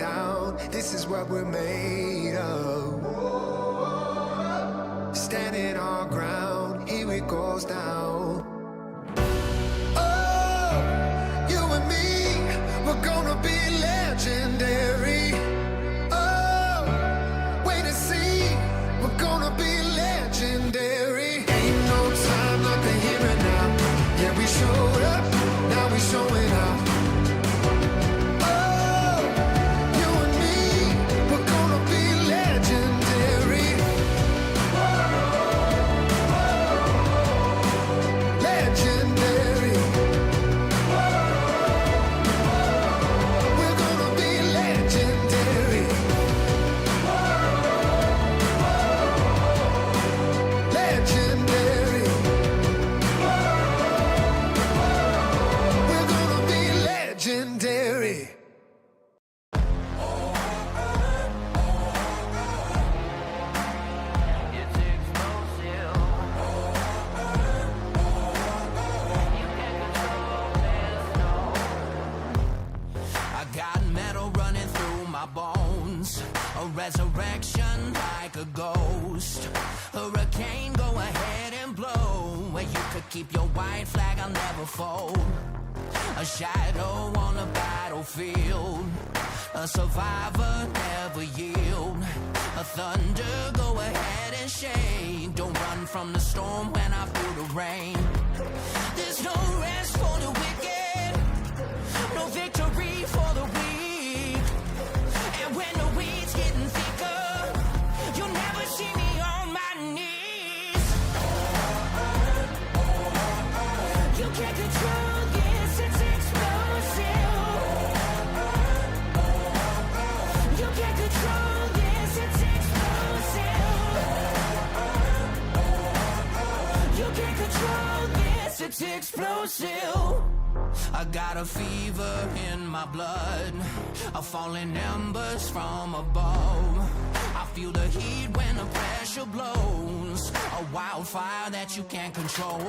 down. This is what we're made of. Standing our ground, here it goes down. Oh, you and me, we're gonna be legendary. Oh, wait and see, we're gonna be legendary. Ain't no time like the here and now. Yeah, we showed up, now we showing out. Oh, you and me, we're gonna be legendary. Legendary. We're gonna be legendary. Legendary. We're gonna be legendary. I got metal running through my bones, a resurrection like a ghost. Hurricane, go ahead and blow. Where you could keep your white flag, I'll never fold. A shadow on a battlefield, a survivor never yield. A thunder, go ahead and shade. Don't run from the storm when I feel the rain. There's no rest for the wicked, no victory for the weak. And when the weeds getting thicker, you'll never see me on my knees. You can't control this, it's explosive. You can't control this, it's explosive. You can't control this, it's explosive. I got a fever in my blood, a falling embers from above. I feel the heat when the pressure blows, a wildfire that you can't control.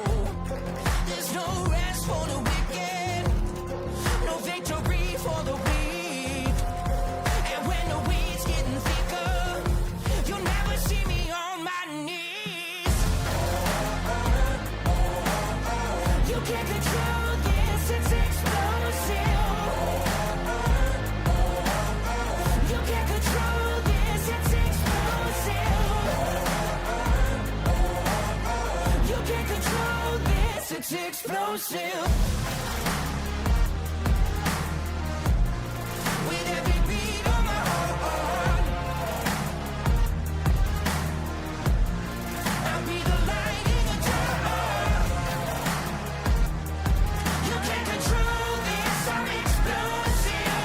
There's no rest for the wicked, no victory for the weak. And when the weeds getting thicker, you'll never see me on my knees. You can't control this, it's explosive. You can't control this, it's explosive. You can't control this, it's explosive. With every beat of my heart, I'll be the light in the dark. You can't control this, I'm explosive.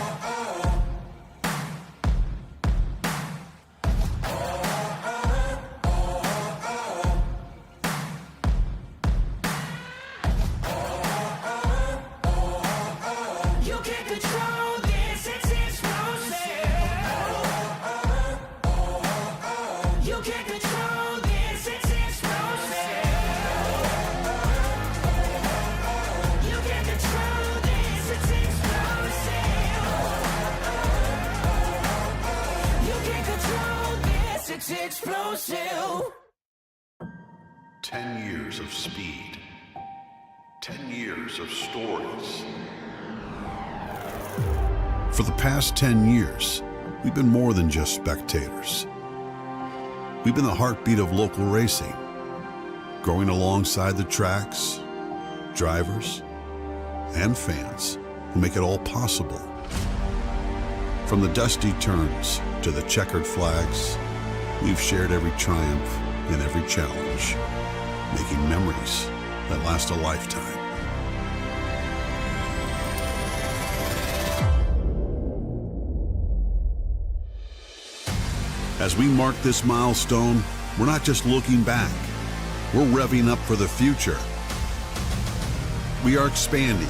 You can't control this, it's explosive. You can't control this, it's explosive. You can't control this, it's explosive. You can't control this, it's explosive. 10 years of speed. 10 years of stories. For the past 10 years, we've been more than just spectators. We've been the heartbeat of local racing, growing alongside the tracks, drivers, and fans who make it all possible. From the dusty turns to the checkered flags, we've shared every triumph and every challenge, making memories that last a lifetime. As we mark this milestone, we're not just looking back, we're revving up for the future. We are expanding,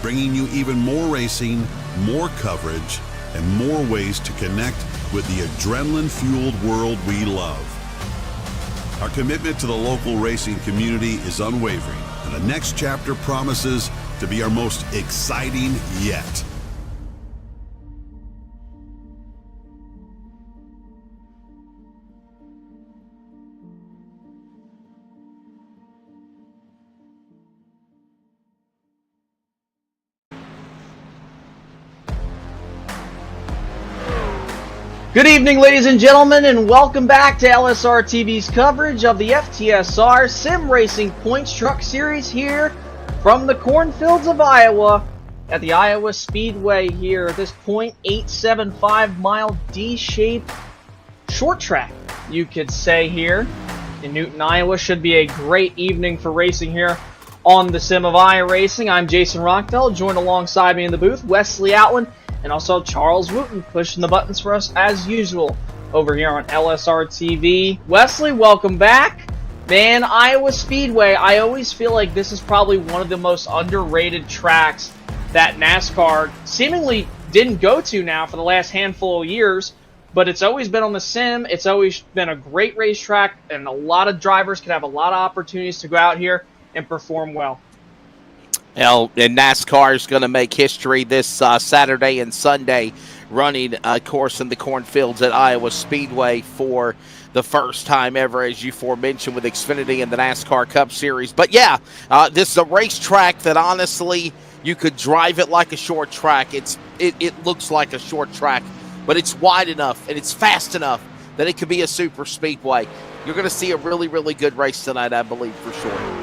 bringing you even more racing, more coverage, and more ways to connect with the adrenaline-fueled world we love. Our commitment to the local racing community is unwavering, And the next chapter promises to be our most exciting yet. Good evening, ladies and gentlemen, and welcome back to LSRTV's coverage of the FTSR Sim Racing Points Truck Series here from the cornfields of Iowa at the Iowa Speedway here at this .875 mile D-shaped short track, you could say, here in Newton, Iowa. Should be a great evening for racing here on the Sim of iRacing. I'm Jason Rockfeld, joined alongside me in the booth, Wesley Outland, and also Charles Wooten pushing the buttons for us as usual over here on LSRTV. Wesley, welcome back. Man, Iowa Speedway, I always feel like this is probably one of the most underrated tracks that NASCAR seemingly didn't go to now for the last handful of years, but it's always been on the Sim. It's always been a great racetrack, and a lot of drivers can have a lot of opportunities to go out here and perform well. Well, and NASCAR is going to make history this Saturday and Sunday, running a course in the cornfields at Iowa Speedway for the first time ever, as you aforementioned, with Xfinity and the NASCAR Cup Series. But yeah, this is a racetrack that honestly, you could drive it like a short track. It looks like a short track, but it's wide enough and it's fast enough that it could be a super speedway. You're going to see a really, really good race tonight, I believe, for sure.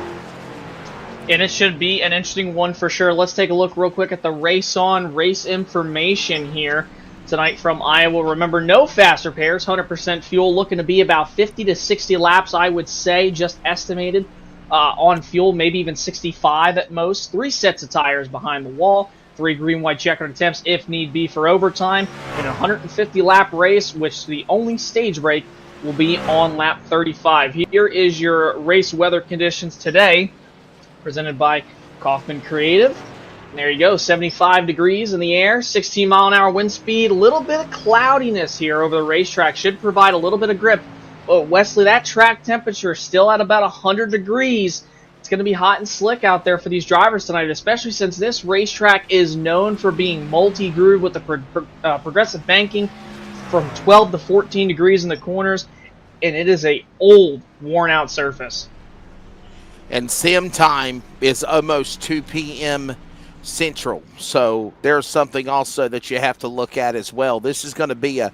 And it should be an interesting one for sure. Let's take a look real quick at the race information here tonight from Iowa. Remember, no faster pairs, 100% fuel, looking to be about 50 to 60 laps, I would say, just estimated on fuel, maybe even 65 at most. 3 sets of tires behind the wall, 3 green, white checkered attempts if need be for overtime, in a 150 lap race, which the only stage break will be on lap 35. Here is your race weather conditions today, presented by Kaufman Creative. And there you go, 75 degrees in the air, 16 mile an hour wind speed, a little bit of cloudiness here over the racetrack, should provide a little bit of grip. Oh, Wesley, that track temperature is still at about 100 degrees. It's going to be hot and slick out there for these drivers tonight, especially since this racetrack is known for being multi-groove with the progressive banking from 12 to 14 degrees in the corners, and it is a old, worn-out surface. And sim time is almost 2 p.m. Central, so there's something also that you have to look at as well. This is going to be a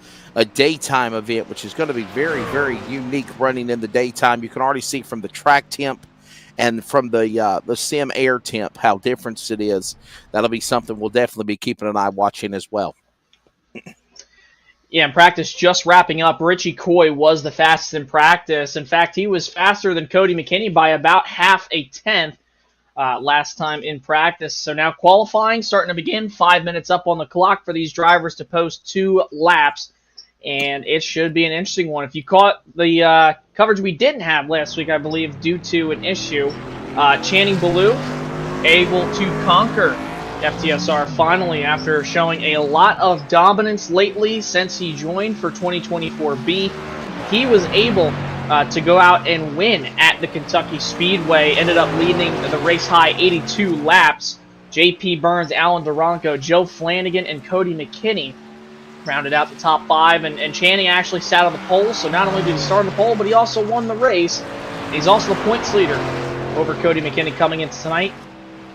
daytime event, which is going to be very, very unique running in the daytime. You can already see from the track temp and from the sim air temp how different it is. That'll be something we'll definitely be keeping an eye watching as well. Yeah, in practice just wrapping up, Richie Coy was the fastest in practice. In fact, he was faster than Cody McKinney by about half a tenth last time in practice. So now qualifying starting to begin, 5 minutes up on the clock for these drivers to post 2 laps, and it should be an interesting one. If you caught the coverage we didn't have last week, I believe, due to an issue, Channing Ballou able to conquer FTSR finally after showing a lot of dominance lately since he joined for 2024B. He was able to go out and win at the Kentucky Speedway, ended up leading the race high 82 laps. J.P. Burns, Alan Duranko, Joe Flanagan, and Cody McKinney rounded out the top 5, and Channing actually sat on the pole, so not only did he start on the pole, but he also won the race. He's also the points leader over Cody McKinney coming into tonight.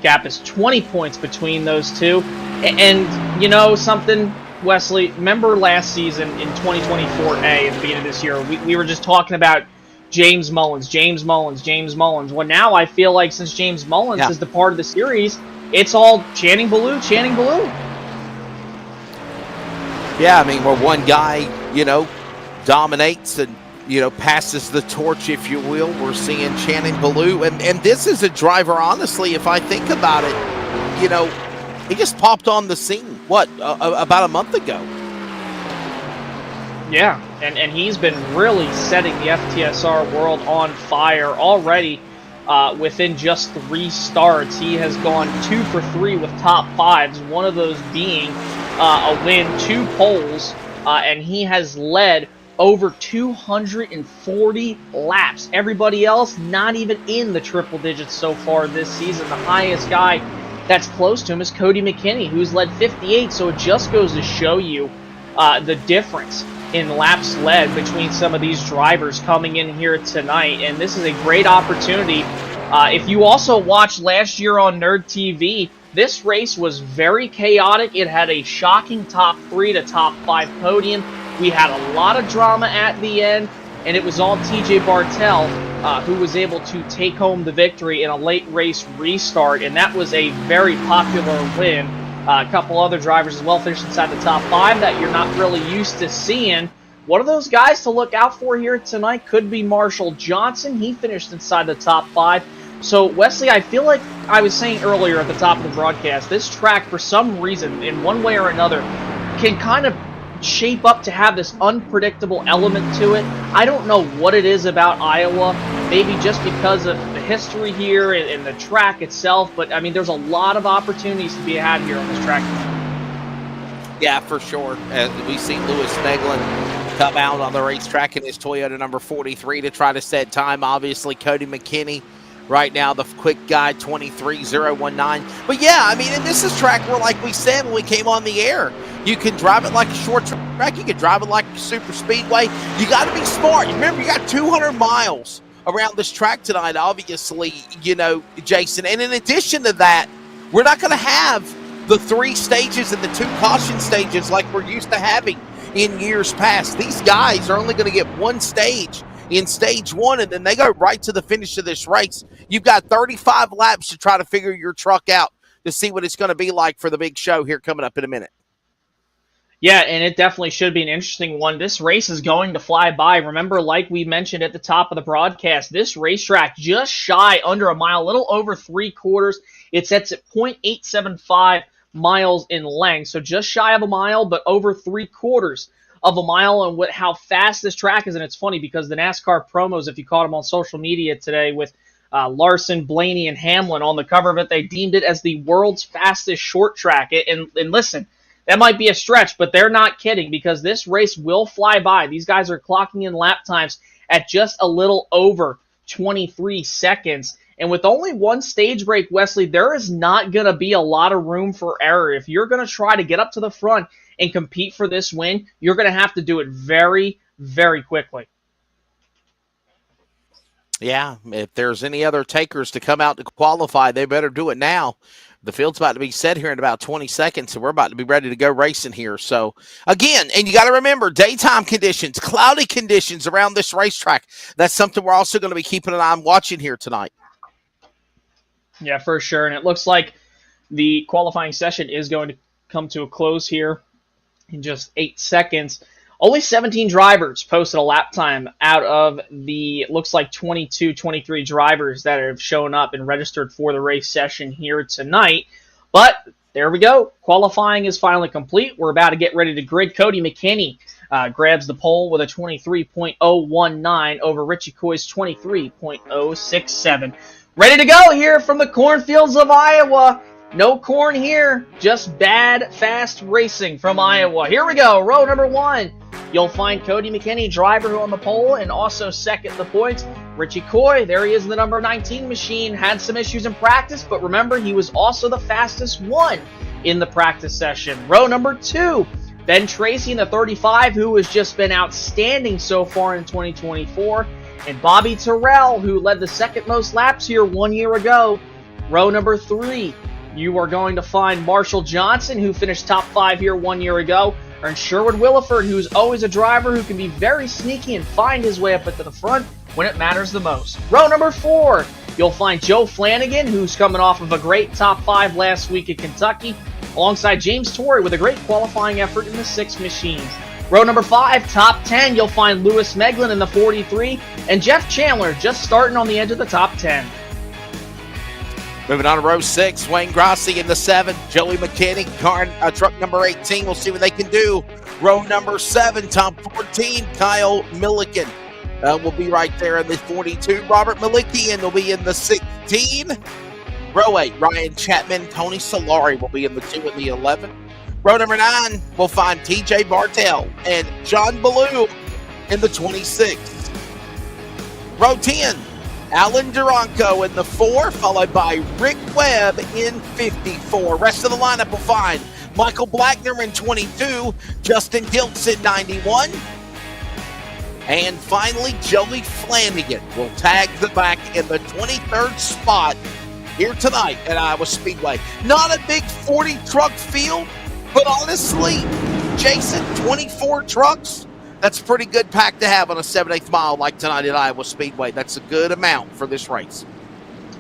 Gap is 20 points between those two. And you know something, Wesley, remember last season in 2024A at the beginning of this year, we were just talking about James Mullins. Well, now I feel like since James Mullins has departed the series, it's all Channing Ballou. Yeah, I mean, where one guy, dominates and, passes the torch, if you will. We're seeing Channing Ballou. And this is a driver, honestly, if I think about it, he just popped on the scene, about a month ago. Yeah, and he's been really setting the FTSR world on fire already. Within just 3 starts, he has gone 2 for 3 with top 5s, one of those being a win, 2 poles, and he has led over 240 laps. Everybody else not even in the triple digits so far this season. The highest guy that's close to him is Cody McKinney, who's led 58, so it just goes to show you the difference in laps led between some of these drivers coming in here tonight, and this is a great opportunity. If you also watched last year on Nerd TV, this race was very chaotic. It had a shocking top 3 to top 5 podium. We had a lot of drama at the end, and it was all TJ Bartel who was able to take home the victory in a late race restart, and that was a very popular win. A couple other drivers as well finished inside the top 5 that you're not really used to seeing. One of those guys to look out for here tonight could be Marshall Johnson. He finished inside the top 5. So, Wesley, I feel like I was saying earlier at the top of the broadcast, this track, for some reason, in one way or another, can kind of shape up to have this unpredictable element to it. I don't know what it is about Iowa, maybe just because of the history here and the track itself, but I mean, there's a lot of opportunities to be had here on this track. Yeah, for sure. We see Lewis Meglin come out on the racetrack in his Toyota number 43 to try to set time. Obviously, Cody McKinney right now, the quick guy, 23.019. But yeah, I mean, and this is track where, like we said when we came on the air, you can drive it like a short track. You can drive it like a super speedway. You got to be smart. Remember, you got 200 miles around this track tonight, obviously, you know, Jason. And in addition to that, we're not going to have the 3 stages and the 2 caution stages like we're used to having in years past. These guys are only going to get 1 stage in stage 1, and then they go right to the finish of this race. You've got 35 laps to try to figure your truck out to see what it's going to be like for the big show here coming up in a minute. Yeah, and it definitely should be an interesting one. This race is going to fly by. Remember, like we mentioned at the top of the broadcast, this racetrack just shy under a mile, a little over 3/4. It sets at 0.875 miles in length, so just shy of a mile, but over 3/4 of a mile. And how fast this track is, and it's funny because the NASCAR promos, if you caught them on social media today with Larson, Blaney, and Hamlin on the cover of it, they deemed it as the world's fastest short track. And listen, that might be a stretch, but they're not kidding because this race will fly by. These guys are clocking in lap times at just a little over 23 seconds. And with only 1 stage break, Wesley, there is not going to be a lot of room for error. If you're going to try to get up to the front and compete for this win, you're going to have to do it very, very quickly. Yeah, if there's any other takers to come out to qualify, they better do it now. The field's about to be set here in about 20 seconds, so we're about to be ready to go racing here. So, again, and you got to remember, daytime conditions, cloudy conditions around this racetrack. That's something we're also going to be keeping an eye on watching here tonight. Yeah, for sure. And it looks like the qualifying session is going to come to a close here in just 8 seconds. Only 17 drivers posted a lap time out of the, looks like 22, 23 drivers that have shown up and registered for the race session here tonight. But there we go. Qualifying is finally complete. We're about to get ready to grid. Cody McKinney grabs the pole with a 23.019 over Richie Coy's 23.067. Ready to go here from the cornfields of Iowa. No corn here, just bad, fast racing from Iowa. Here we go, row number 1. You'll find Cody McKinney, driver on the pole, and also second the points. Richie Coy, there he is in the number 19 machine, had some issues in practice, but remember, he was also the fastest one in the practice session. Row number 2, Ben Tracy in the 35, who has just been outstanding so far in 2024, and Bobby Terrell, who led the second most laps here 1 year ago. Row number 3, you are going to find Marshall Johnson, who finished top 5 here 1 year ago, and Sherwood Williford, who's always a driver who can be very sneaky and find his way up at the front when it matters the most. Row number 4, you'll find Joe Flanagan, who's coming off of a great top 5 last week at Kentucky, alongside James Torrey with a great qualifying effort in the 6 machines. Row number 5, top 10, you'll find Lewis Meglin in the 43, and Jeff Chandler just starting on the edge of the top 10. Moving on to row 6, Wayne Grassi in the 7, Joey McKinney, truck number 18. We'll see what they can do. Row number 7, top 14, Kyle Milliken will be right there in the 42. Robert Malikian will be in the 16. Row 8, Ryan Chapman, Tony Solari will be in the 2 and the 11. Row number 9, we'll find TJ Bartel and John Ballou in the 26. Row 10, Alan Duranco in the 4, followed by Rick Webb in 54. Rest of the lineup will find Michael Blackner in 22, Justin Diltz in 91, and finally Joey Flanagan will tag the back in the 23rd spot here tonight at Iowa Speedway. Not a big 40 truck field, but honestly, Jason, 24 trucks, that's a pretty good pack to have on a 7/8 mile like tonight at Iowa Speedway. That's a good amount for this race.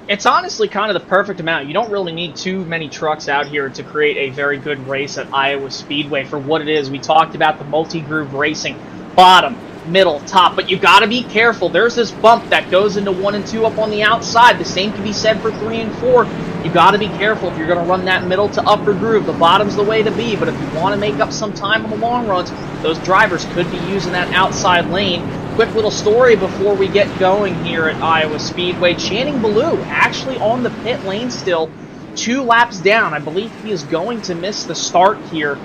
It's honestly kind of the perfect amount. You don't really need too many trucks out here to create a very good race at Iowa Speedway for what it is. We talked about the multi-groove racing, bottom, middle, top, but you got to be careful. There's this bump that goes into 1 and 2 up on the outside. The same can be said for 3 and 4. You got to be careful if you're going to run that middle to upper groove. The bottom's the way to be, but if you want to make up some time on the long runs, those drivers could be using that outside lane. Quick little story before we get going here at Iowa Speedway. Channing Ballou actually on the pit lane still, 2 laps down. I believe he is going to miss the start here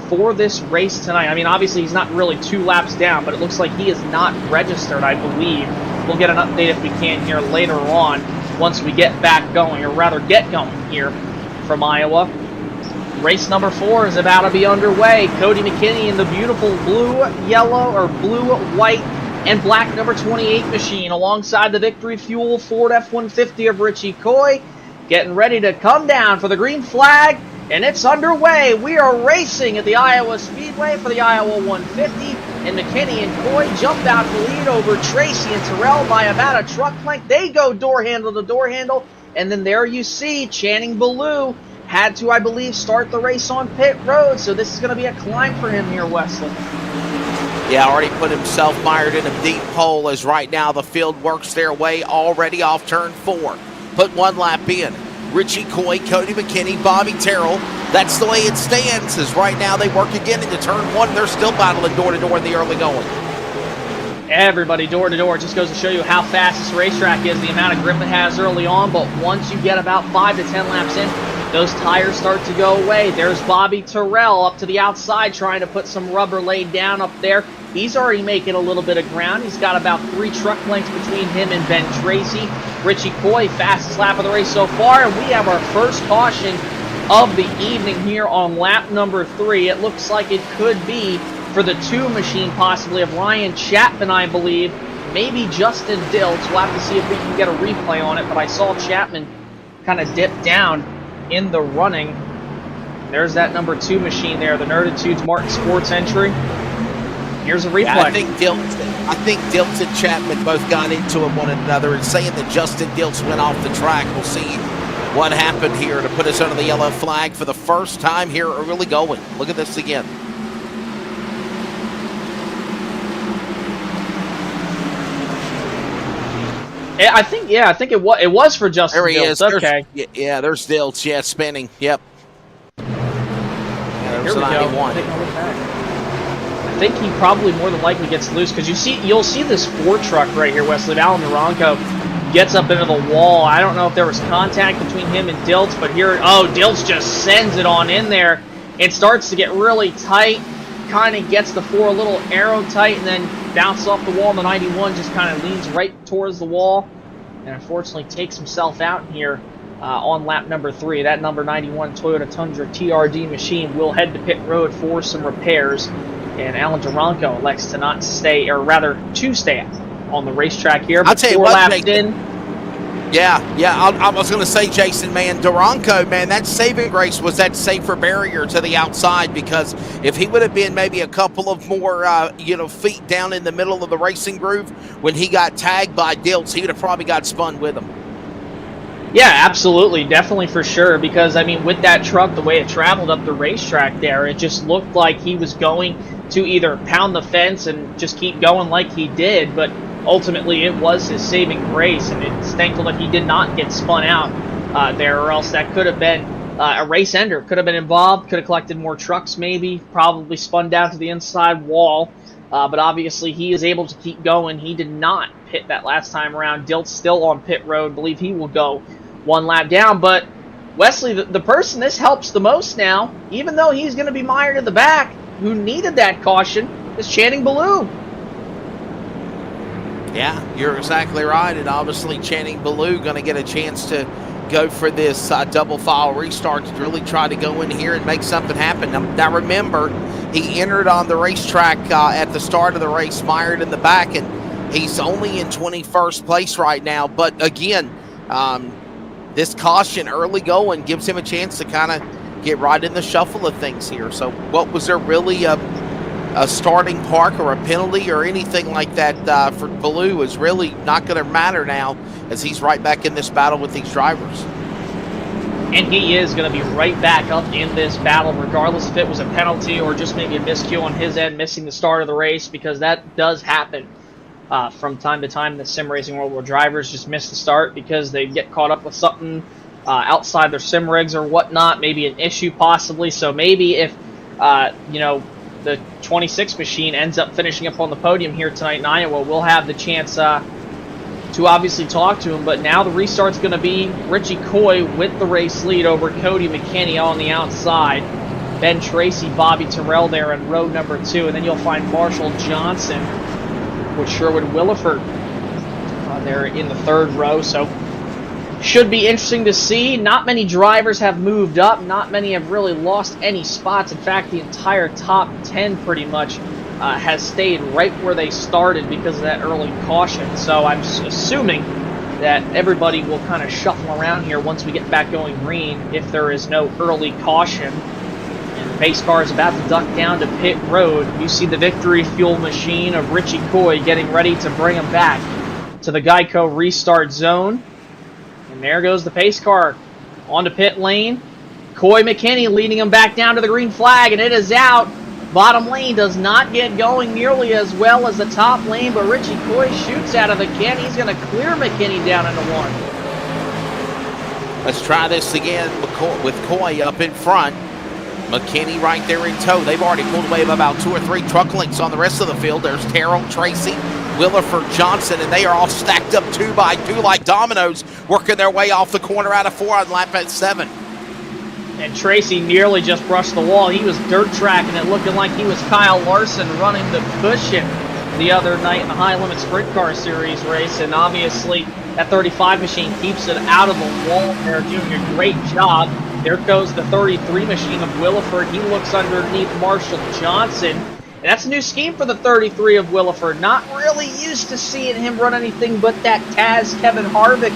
for this race tonight. I mean, obviously he's not really 2 laps down, but it looks like he is not registered, I believe. We'll get an update if we can here later on once we get back going, or rather get going here from Iowa. Race number 4 is about to be underway. Cody McKinney in the beautiful blue, yellow, or blue, white, and black number 28 machine alongside the Victory Fuel Ford F-150 of Richie Coy, getting ready to come down for the green flag, and it's underway. We are racing at the Iowa Speedway for the Iowa 150, and McKinney and Coy jumped out to lead over Tracy and Terrell by about a truck length. They go door handle to door handle, and then there you see Channing Ballou had to, I believe, start the race on pit road, so this is going to be a climb for him here, Wesley. Yeah, already put himself mired in a deep hole as right now the field works their way already off turn 4. Put 1 lap in. Richie Coy, Cody McKinney, Bobby Terrell. That's the way it stands, as right now they work again into turn 1. They're still battling door-to-door in the early going. Everybody door-to-door. Just goes to show you how fast this racetrack is, the amount of grip it has early on, but once you get about 5 to 10 laps in, those tires start to go away. There's Bobby Terrell up to the outside trying to put some rubber laid down up there. He's already making a little bit of ground. He's got about 3 truck lengths between him and Ben Tracy. Richie Coy, fastest lap of the race so far, and we have our first caution of the evening here on lap number 3. It looks like it could be for the 2 machine, possibly, of Ryan Chapman, I believe. Maybe Justin Diltz. We'll have to see if we can get a replay on it, but I saw Chapman kind of dip down in the running. There's that number 2 machine there, the Nerditudes Martin Sports entry. Here's a replay. Yeah, I think Diltz and Chapman both got into one another, and saying that Justin Diltz went off the track. We'll see what happened here to put us under the yellow flag for the first time here early going. Look at this again. I think it was for Justin There he Diltz. is. Okay. There's Diltz. Yeah, spinning. Yep. Yeah, Here we go. 91. I think he probably more than likely gets loose, because you'll see this Ford truck right here, Wesley. Alan Duranco gets up into the wall. I don't know if there was contact between him and Diltz, but here, Diltz just sends it on in there. It starts to get really tight, kind of gets the 4 a little arrow tight, and then bounces off the wall. And the 91 just kind of leans right towards the wall, and unfortunately takes himself out here on lap number 3. That number 91 Toyota Tundra TRD machine will head to pit road for some repairs. And Alan Duranco elects to not stay, or rather to stay on the racetrack here. I'll tell you 4 what, laps Jason, I was going to say, Jason, man, Duranco, man, that saving grace was that safer barrier to the outside, because if he would have been maybe a couple of more, feet down in the middle of the racing groove when he got tagged by Diltz, he would have probably got spun with him. Yeah, absolutely. Definitely for sure. Because, I mean, with that truck, the way it traveled up the racetrack there, it just looked like he was going to either pound the fence and just keep going like he did. But ultimately, it was his saving grace. And it's thankful that he did not get spun out there, or else that could have been a race ender. Could have been involved, could have collected more trucks maybe, probably spun down to the inside wall. But obviously, he is able to keep going. He did not pit that last time around. Dilt's still on pit road. I believe he will go 1 lap down. But Wesley, the person this helps the most now, even though he's going to be mired in the back, who needed that caution, is Channing Ballou. Yeah, you're exactly right. And obviously Channing Ballou going to get a chance to go for this double file restart to really try to go in here and make something happen. Now remember, he entered on the racetrack at the start of the race, mired in the back, and he's only in 21st place right now. But again, this caution early going gives him a chance to kind of get right in the shuffle of things here. So what was there really a starting park or a penalty or anything like that for Ballou is really not going to matter now, as he's right back in this battle with these drivers. And he is going to be right back up in this battle, regardless if it was a penalty or just maybe a miscue on his end, missing the start of the race, because that does happen from time to time in the sim racing world, where drivers just miss the start because they get caught up with something outside their sim rigs or whatnot, maybe an issue possibly. So maybe if, the 26 machine ends up finishing up on the podium here tonight in Iowa, we'll have the chance to obviously talk to him. But now the restart's going to be Richie Coy with the race lead over Cody McKinney on the outside. Ben Tracy, Bobby Terrell there in row number 2. And then you'll find Marshall Johnson with Sherwood Williford there in the 3rd row. So should be interesting to see. Not many drivers have moved up. Not many have really lost any spots. In fact, the entire top 10 pretty much has stayed right where they started because of that early caution. So I'm assuming that everybody will kind of shuffle around here once we get back going green if there is no early caution. And the pace car is about to duck down to pit road. You see the victory fuel machine of Richie Coy getting ready to bring him back to the Geico restart zone. And there goes the pace car onto pit lane. Coy McKinney leading him back down to the green flag, and it is out. Bottom lane does not get going nearly as well as the top lane, but Richie Coy shoots out of the can. He's going to clear McKinney down into 1. Let's try this again with Coy up in front. McKinney right there in tow. They've already pulled away about 2 or 3 truck lengths on the rest of the field. There's Terrell, Tracy, Williford, Johnson, and they are all stacked up 2 by 2 like dominoes, working their way off the corner out of 4 on lap at 7. And Tracy nearly just brushed the wall. He was dirt tracking it, looking like he was Kyle Larson running the cushion the other night in the High Limit Sprint Car Series race. And obviously, that 35 machine keeps it out of the wall. They're doing a great job. There goes the 33 machine of Williford. He looks underneath Marshall Johnson. And that's a new scheme for the 33 of Williford. Not really used to seeing him run anything but that Taz Kevin Harvick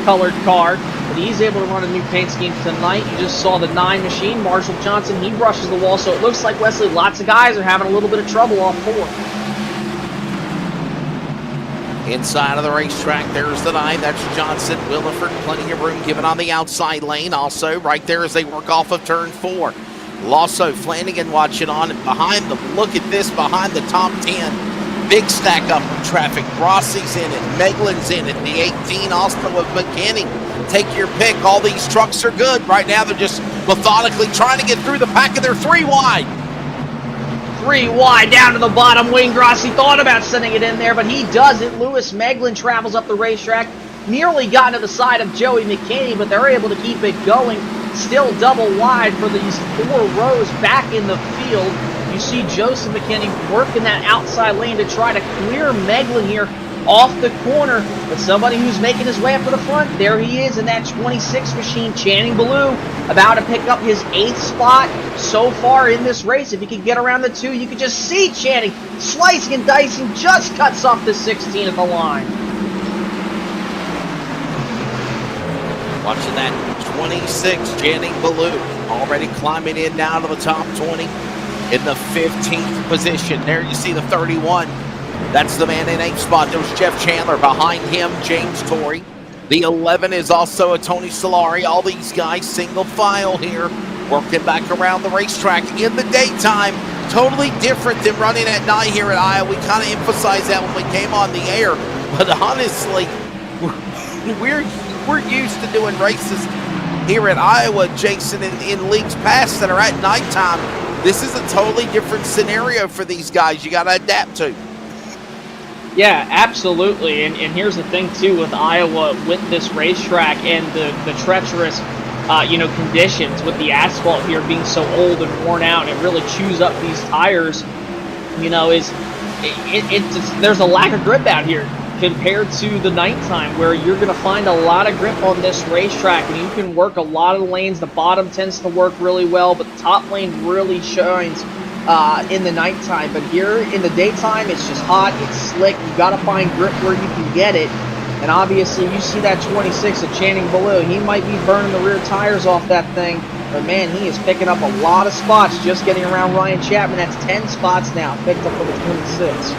colored car. But he's able to run a new paint scheme tonight. You just saw the 9 machine. Marshall Johnson, he brushes the wall. So it looks like, Wesley, lots of guys are having a little bit of trouble off 4. Inside of the racetrack, there's the 9. That's Johnson, Williford, plenty of room given on the outside lane. Also, right there as they work off of turn 4. Lasso, Flanagan watching on, and behind them, look at this, behind the top 10. Big stack up of traffic. Rossi's in it, Meglin's in it, the 18 also of McKinney. Take your pick. All these trucks are good. Right now, they're just methodically trying to get through the pack, and they're 3 wide. 3 wide down to the bottom. Wayne Grossi thought about sending it in there, but he doesn't. Lewis Meglin travels up the racetrack. Nearly got to the side of Joey McKinney, but they're able to keep it going. Still double wide for these 4 rows back in the field. You see Joseph McKinney working that outside lane to try to clear Meglin here off the corner, but somebody who's making his way up to the front, there he is in that 26 machine, Channing Ballou, about to pick up his 8th spot so far in this race. If he could get around the 2, you could just see Channing slicing and dicing, just cuts off the 16 at the line. Watching that 26, Channing Ballou, already climbing in now to the top 20 in the 15th position. There you see the 31. That's the man in 8th spot. There's Jeff Chandler. Behind him, James Torrey. The 11 is also a Tony Solari. All these guys single file here, working back around the racetrack in the daytime. Totally different than running at night here at Iowa. We kind of emphasized that when we came on the air. But honestly, we're used to doing races here at Iowa, Jason, in leagues past that are at nighttime. This is a totally different scenario for these guys you got to adapt to. Yeah, absolutely. And here's the thing, too, with Iowa, with this racetrack and the treacherous, conditions with the asphalt here being so old and worn out, and it really chews up these tires, is there's a lack of grip out here compared to the nighttime, where you're going to find a lot of grip on this racetrack, and you can work a lot of the lanes. The bottom tends to work really well, but the top lane really shines in the nighttime. But here in the daytime, it's just hot, it's slick. You got to find grip where you can get it. And obviously, you see that 26 of Channing Ballou. He might be burning the rear tires off that thing, but man, he is picking up a lot of spots just getting around Ryan Chapman. That's 10 spots now picked up for the 26.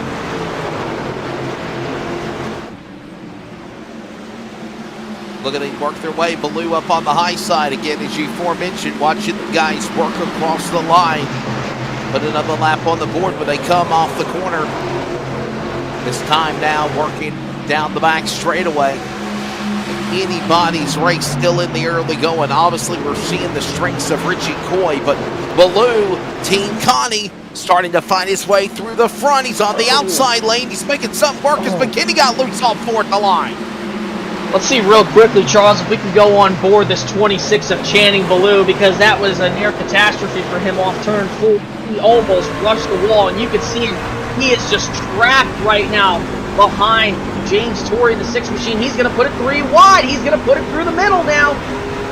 Look at them work their way. Ballou up on the high side again, as you aforementioned, watching the guys work across the line. Put another lap on the board when they come off the corner. This time now working down the back straightaway. Anybody's race still in the early going. Obviously, we're seeing the strengths of Richie Coy, but Ballou, Team Connie, starting to find his way through the front. He's on the outside lane. He's making something work as McKinney got loose off fourth the line. Let's see real quickly, Charles, if we can go on board this 26 of Channing Ballou, because that was a near catastrophe for him off turn 4. He almost rushed the wall, and you can see he is just trapped right now behind James Torrey, the 6 machine. He's going to put it 3 wide. He's going to put it through the middle now.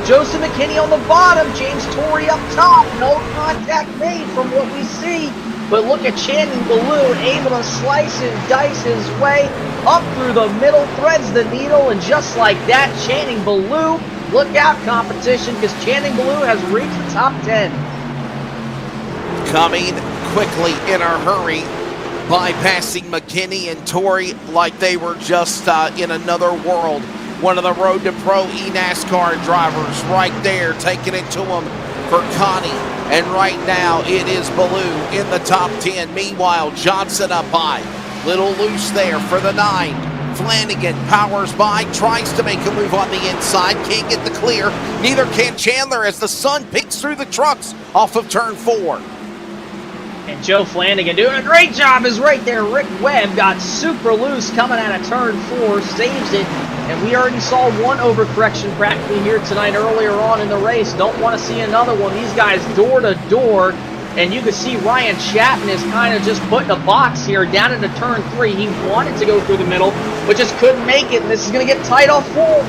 Joseph McKinney on the bottom, James Torrey up top. No contact made from what we see. But look at Channing Ballou able to slice and dice his way up through the middle, threads the needle, and just like that, Channing Ballou, look out competition, because Channing Ballou has reached the top 10. Coming quickly in a hurry, bypassing McKinney and Torrey like they were just in another world. One of the Road to Pro eNASCAR drivers right there, taking it to him for Connie. And right now, it is Ballou in the top 10. Meanwhile, Johnson up high. Little loose there for the 9. Flanagan powers by, tries to make a move on the inside. Can't get the clear. Neither can Chandler as the sun peeks through the trucks off of turn 4. And Joe Flanagan doing a great job is right there. Rick Webb got super loose coming out of turn 4, saves it. And we already saw one overcorrection practically here tonight earlier on in the race. Don't want to see another one. These guys door to door. And you can see Ryan Chapman is kind of just put in a box here down into turn 3. He wanted to go through the middle, but just couldn't make it. And this is going to get tight off full.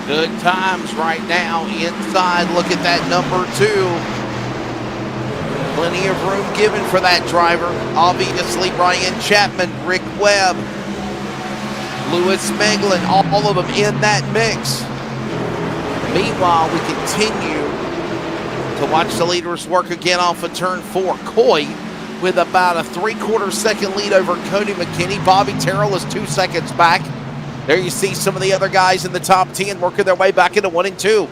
Good times right now inside. Look at that number 2. Plenty of room given for that driver. Obviously, Ryan Chapman, Rick Webb, Lewis Meglin, all of them in that mix. Meanwhile, we continue to watch the leaders work again off of turn 4. Coy with about a 3/4 second lead over Cody McKinney. Bobby Terrell is 2 seconds back. There you see some of the other guys in the top 10 working their way back into 1 and 2.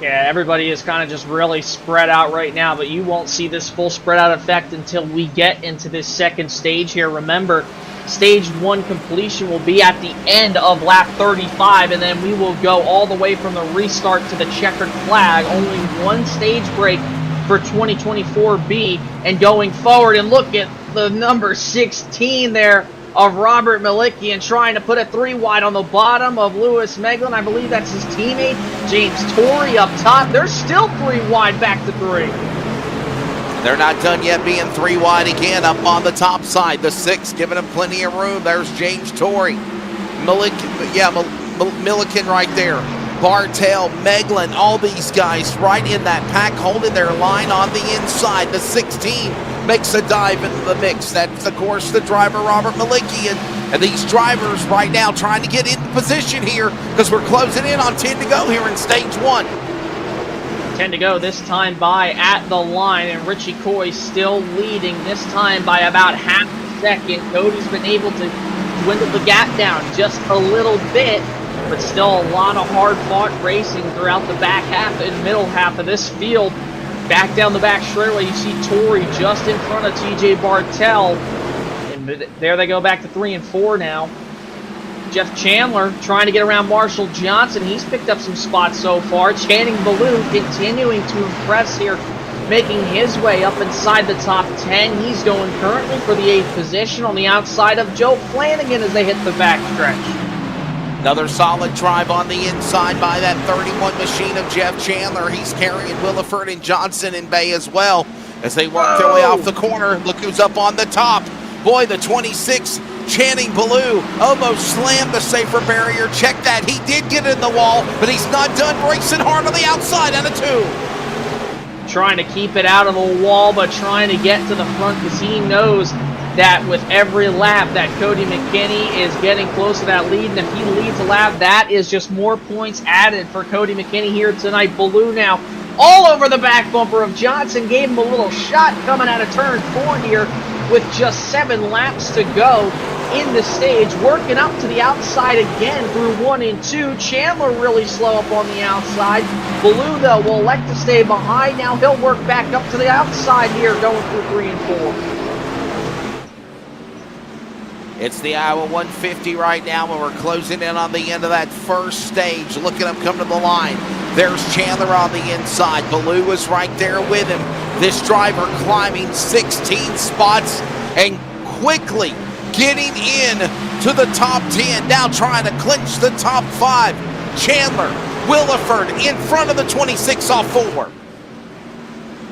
Yeah, everybody is kind of just really spread out right now, but you won't see this full spread out effect until we get into this second stage here. Remember, stage 1 completion will be at the end of lap 35, and then we will go all the way from the restart to the checkered flag. Only one stage break for 2024B and going forward. And look at the number 16 there of Robert Malikian trying to put a 3 wide on the bottom of Lewis Meglin. I believe that's his teammate. James Torrey up top. They're still 3 wide back to 3. They're not done yet being 3 wide again up on the top side. The 6 giving them plenty of room. There's James Torrey. Milliken right there. Bartel, Meglin, all these guys right in that pack holding their line on the inside. The 16 makes a dive into the mix. That's, of course, the driver, Robert Malikian. And these drivers right now trying to get into position here because we're closing in on 10 to go here in stage 1. 10 to go, this time by at the line, and Richie Coy still leading, this time by about half a second. Cody's been able to dwindle the gap down just a little bit, but still a lot of hard-fought racing throughout the back half and middle half of this field. Back down the back straightaway, you see Torrey just in front of TJ Bartel. And there they go back to 3 and 4 now. Jeff Chandler trying to get around Marshall Johnson. He's picked up some spots so far. Channing Ballou continuing to impress here, making his way up inside the top 10. He's going currently for the 8th position on the outside of Joe Flanagan as they hit the back stretch. Another solid drive on the inside by that 31 machine of Jeff Chandler. He's carrying Williford and Johnson in bay as well as they work their way off the corner. Look who's up on the top. Boy, the 26, Channing Ballou, almost slammed the safer barrier. Check that. He did get in the wall, but he's not done. Racing hard on the outside out of 2. Trying to keep it out of the wall, but trying to get to the front because he knows that with every lap that Cody McKinney is getting close to that lead, and if he leads a lap, that is just more points added for Cody McKinney here tonight. Ballou now all over the back bumper of Johnson, gave him a little shot coming out of turn 4 here with just 7 laps to go in the stage, working up to the outside again through 1 and 2. Chandler really slow up on the outside. Ballou, though, will elect to stay behind. Now he'll work back up to the outside here, going through 3 and 4. It's the Iowa 150 right now, and we're closing in on the end of that first stage. Look at him come to the line. There's Chandler on the inside. Ballou is right there with him. This driver climbing 16 spots and quickly getting in to the top 10. Now trying to clinch the top 5. Chandler, Williford in front of the 26 off 4.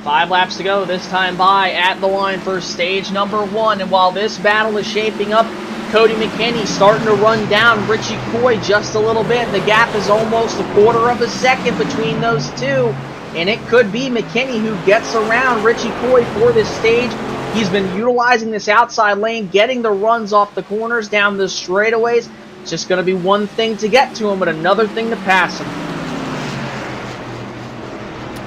5 laps to go, this time by at the line for stage number 1. And while this battle is shaping up, Cody McKinney starting to run down Richie Coy just a little bit. The gap is almost 1/4 of a second between those two. And it could be McKinney who gets around Richie Coy for this stage. He's been utilizing this outside lane, getting the runs off the corners, down the straightaways. It's just going to be one thing to get to him, but another thing to pass him.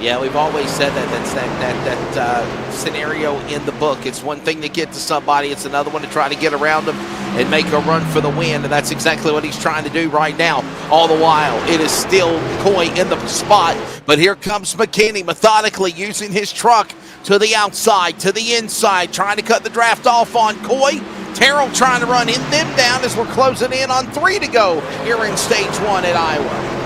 Yeah, we've always said that's that scenario in the book. It's one thing to get to somebody. It's another one to try to get around them and make a run for the win. And that's exactly what he's trying to do right now. All the while, it is still Coy in the spot. But here comes McKinney methodically using his truck to the outside, to the inside, trying to cut the draft off on Coy. Terrell trying to run them down as we're closing in on 3 to go here in stage 1 at Iowa.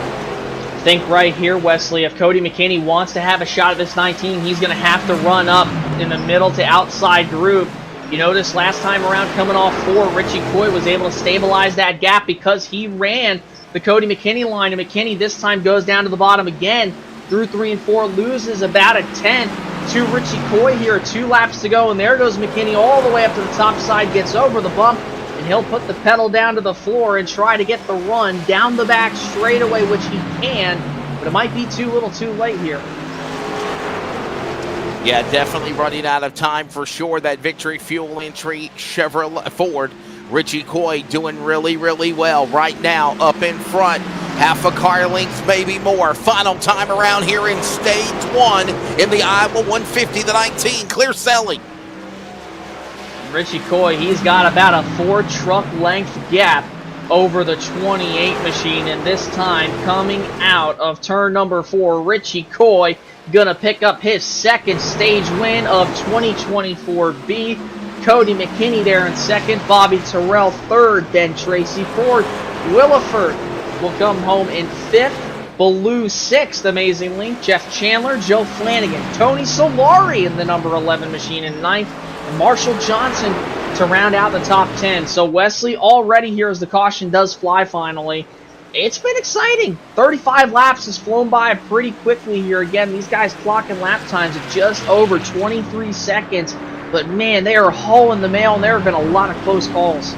Think right here, Wesley, if Cody McKinney wants to have a shot at this 19, he's going to have to run up in the middle to outside group. You notice last time around coming off 4, Richie Coy was able to stabilize that gap because he ran the Cody McKinney line, and McKinney this time goes down to the bottom again through 3 and 4, loses about a 10 to Richie Coy here. 2 laps to go, and there goes McKinney all the way up to the top side, gets over the bump, and he'll put the pedal down to the floor and try to get the run down the back straightaway, which he can, but it might be too little too late here. Yeah, definitely running out of time for sure. That Victory Fuel entry Chevrolet Ford. Richie Coy doing really, really well right now up in front. Half a car length, maybe more. Final time around here in stage 1 in the Iowa 150, the 19, clear selling. Richie Coy, he's got about a 4 truck length gap over the 28 machine, and this time coming out of turn number 4, Richie Coy gonna pick up his 2nd stage win of 2024B. Cody McKinney there in 2nd, Bobby Terrell 3rd, then Tracy 4th. Williford will come home in 5th, Ballou 6th, amazingly. Jeff Chandler, Joe Flanagan, Tony Solari in the number 11 machine in 9th, and Marshall Johnson to round out the top 10. So Wesley already here as the caution does fly finally. It's been exciting. 35 laps has flown by pretty quickly here. Again, these guys clocking lap times at just over 23 seconds. But man, they are hauling the mail, and there have been a lot of close calls.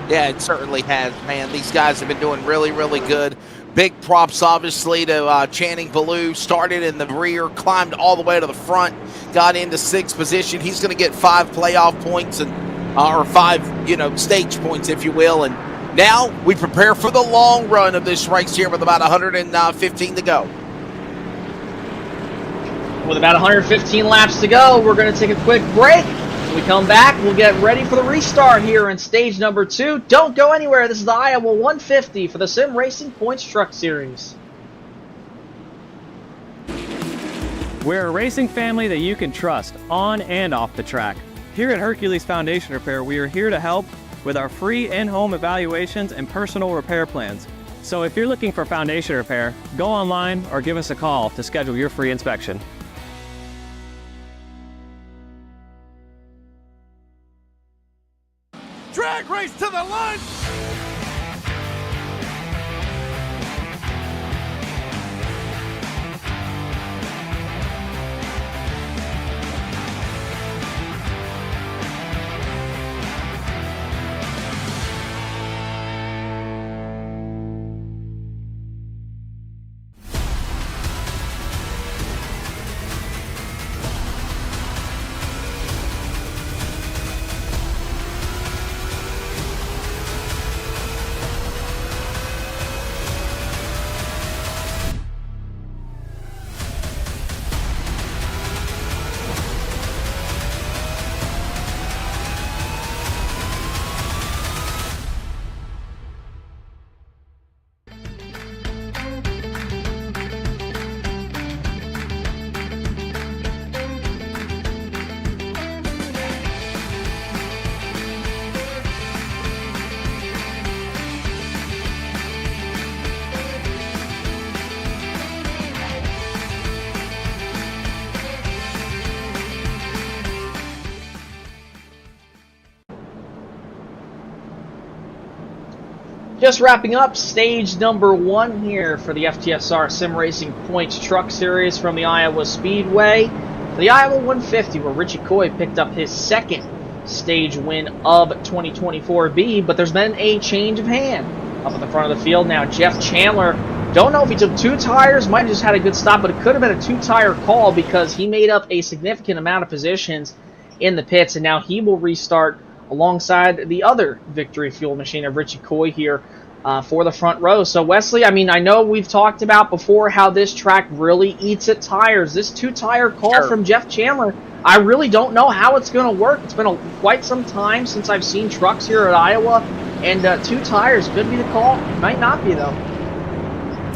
Yeah, it certainly has, man. These guys have been doing really, really good. Big props, obviously, to Channing Ballou. Started in the rear, climbed all the way to the front, got into 6th position. He's going to get 5 playoff points, and or 5, stage points, if you will. And now we prepare for the long run of this race here with about 115 to go. With about 115 laps to go, we're going to take a quick break. When we come back, we'll get ready for the restart here in stage number 2. Don't go anywhere. This is the Iowa 150 for the Sim Racing Points Truck Series. We're a racing family that you can trust on and off the track. Here at Hercules Foundation Repair, we are here to help with our free in-home evaluations and personal repair plans. So if you're looking for foundation repair, go online or give us a call to schedule your free inspection. Drag race to the line. Just wrapping up stage number 1 here for the FTSR Sim Racing Points Truck Series from the Iowa Speedway. The Iowa 150, where Richie Coy picked up his second stage win of 2024B, but there's been a change of hand. Up at the front of the field now, Jeff Chandler. Don't know if he took 2 tires, might have just had a good stop, but it could have been a 2-tire call because he made up a significant amount of positions in the pits, and now he will restart alongside the other Victory Fuel machine of Richie Coy here for the front row. So Wesley, I mean, I know we've talked about before how this track really eats at tires. This 2-tire call from Jeff Chandler, I really don't know how it's going to work. It's been quite some time since I've seen trucks here at Iowa, and 2 tires could be the call. Might not be, though.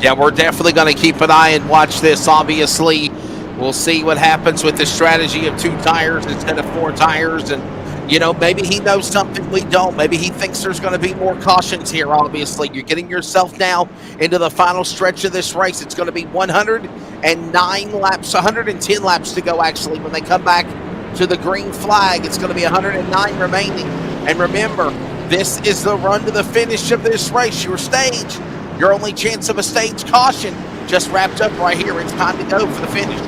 Yeah, we're definitely going to keep an eye and watch this. Obviously, we'll see what happens with the strategy of 2 tires instead of 4 tires. And, you know, maybe he knows something we don't. Maybe he thinks there's going to be more cautions here, obviously. You're getting yourself now into the final stretch of this race. It's going to be 109 laps, 110 laps to go, actually, when they come back to the green flag. It's going to be 109 remaining. And remember, this is the run to the finish of this race, your stage. Your only chance of a stage caution just wrapped up right here. It's time to go for the finish.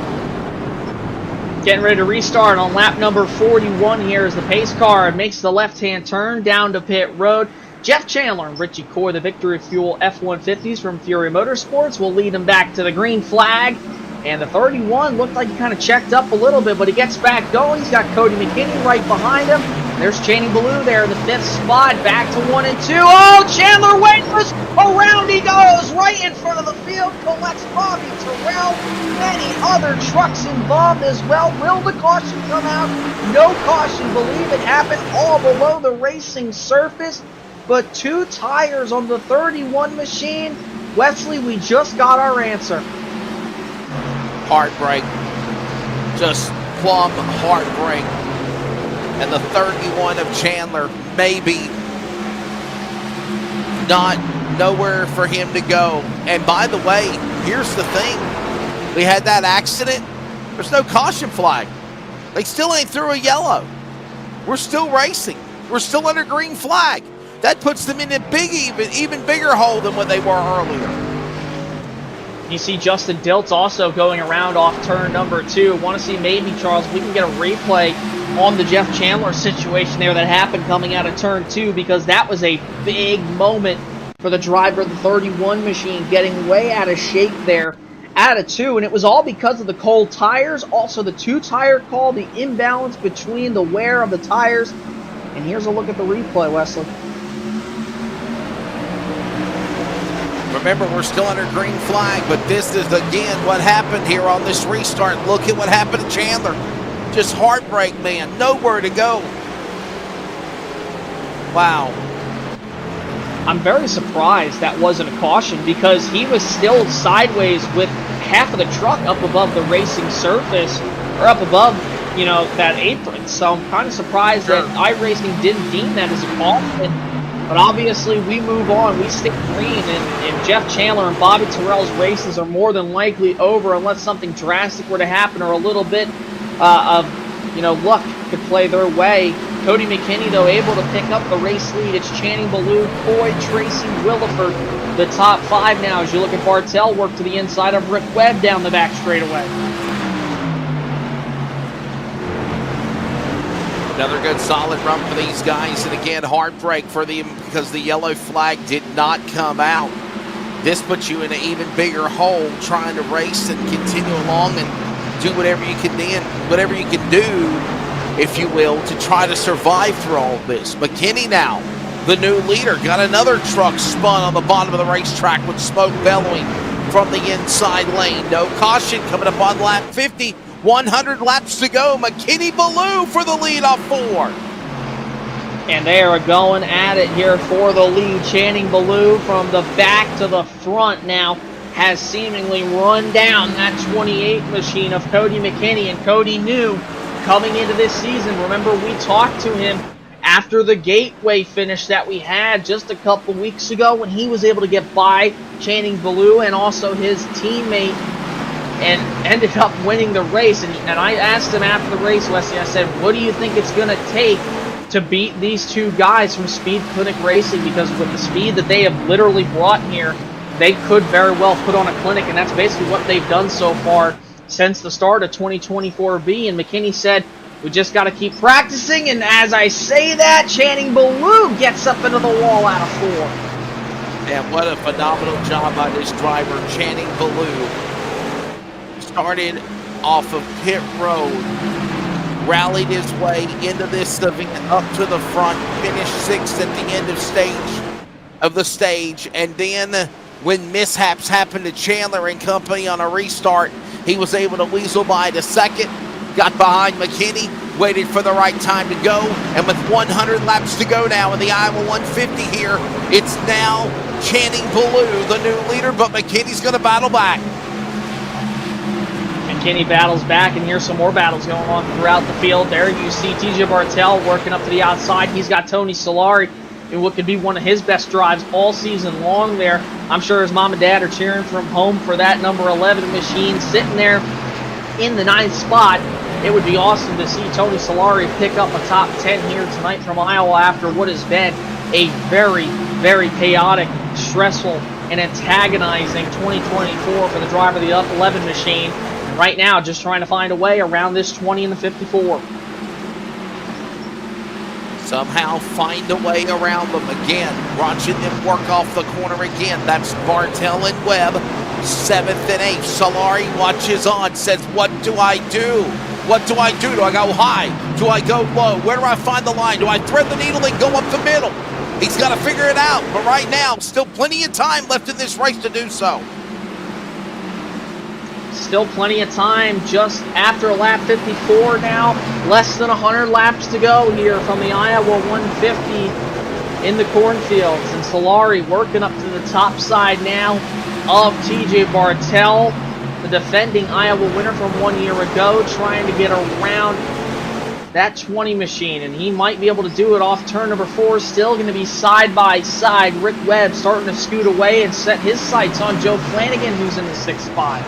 Getting ready to restart on lap number 41 here as the pace car makes the left-hand turn down to pit road. Jeff Chandler and Richie Coy, the Victory Fuel F-150s from Fury Motorsports, will lead him back to the green flag. And the 31 looked like he kind of checked up a little bit, but he gets back going. He's got Cody McKinney right behind him. There's Channing Ballou there in the 5th spot, back to 1 and 2. Oh, Chandler weightless, around he goes, right in front of the field, collects Bobby Terrell, many other trucks involved as well. Will the caution come out? No caution, believe it happened all below the racing surface, but 2 tires on the 31 machine. Wesley, we just got our answer. Heartbreak, just plumb heartbreak. And the 31 of Chandler, maybe nowhere for him to go. And by the way, here's the thing. We had that accident. There's no caution flag. They still ain't through a yellow. We're still racing. We're still under green flag. That puts them in a even bigger hole than what they were earlier. You see Justin Diltz also going around off turn number 2. Want to see maybe, Charles, we can get a replay on the Jeff Chandler situation there that happened coming out of turn 2, because that was a big moment for the driver of the 31 machine, getting way out of shape there out of 2, and it was all because of the cold tires, also the 2-tire call, the imbalance between the wear of the tires. And here's a look at the replay, Wesley. Remember, we're still under green flag, but this is, again, what happened here on this restart. Look at what happened to Chandler. Just heartbreak, man. Nowhere to go. Wow. I'm very surprised that wasn't a caution, because he was still sideways with half of the truck up above the racing surface, or up above, you know, that apron. So I'm kind of surprised that iRacing didn't deem that as a caution. But obviously, we move on. We stick green, and Jeff Chandler and Bobby Terrell's races are more than likely over unless something drastic were to happen or a little bit of, you know, luck could play their way. Cody McKinney, though, able to pick up the race lead. It's Channing Ballou, Coy, Tracy, Williford, the top 5 now as you look at Bartel work to the inside of Rick Webb down the back straightaway. Another good solid run for these guys, and again, heartbreak for them because the yellow flag did not come out. This puts you in an even bigger hole trying to race and continue along and do whatever you can do, if you will, to try to survive through all of this. McKinney now, the new leader, got another truck spun on the bottom of the racetrack with smoke bellowing from the inside lane. No caution coming up on lap 50. 100 laps to go. McKinney Ballou for the lead off 4. And they are going at it here for the lead. Channing Ballou from the back to the front now has seemingly run down that 28 machine of Cody McKinney. And Cody knew coming into this season, remember we talked to him after the Gateway finish that we had just a couple weeks ago when he was able to get by Channing Ballou and also his teammate, and ended up winning the race. And I asked him after the race, Wesley, I said, what do you think it's going to take to beat these two guys from Speed Clinic Racing, because with the speed that they have literally brought here, they could very well put on a clinic, and that's basically what they've done so far since the start of 2024B. And McKinney said, we just got to keep practicing, and as I say that, Channing Ballou gets up into the wall out of 4. And what a phenomenal job by this driver, Channing Ballou. Started off of pit road, rallied his way into this event up to the front, finished 6th at the end of the stage, and then when mishaps happened to Chandler and company on a restart, he was able to weasel by to 2nd, got behind McKinney, waited for the right time to go, and with 100 laps to go now in the Iowa 150 here, it's now Channing Ballou, the new leader, but McKinney's going to battle back. McKinney battles back, and here's some more battles going on throughout the field. There you see TJ Bartell working up to the outside. He's got Tony Solari in what could be one of his best drives all season long there. I'm sure his mom and dad are cheering from home for that number 11 machine sitting there in the 9th spot. It would be awesome to see Tony Solari pick up a top 10 here tonight from Iowa after what has been a very, very chaotic, stressful, and antagonizing 2024 for the driver of the up 11 machine. And right now, just trying to find a way around this 20 and the 54. Somehow find a way around them again. Watching them work off the corner again. That's Bartell and Webb, 7th and 8th. Solari watches on, says, what do I do? What do I do? Do I go high? Do I go low? Where do I find the line? Do I thread the needle and go up the middle? He's got to figure it out. But right now, still plenty of time left in this race to do so. Still plenty of time just after lap 54 now. Less than 100 laps to go here from the Iowa 150 in the cornfields. And Solari working up to the top side now of TJ Bartell, the defending Iowa winner from 1 year ago, trying to get around that 20 machine. And he might be able to do it off turn number 4. Still going to be side by side. Rick Webb starting to scoot away and set his sights on Joe Flanagan, who's in the 6th spot.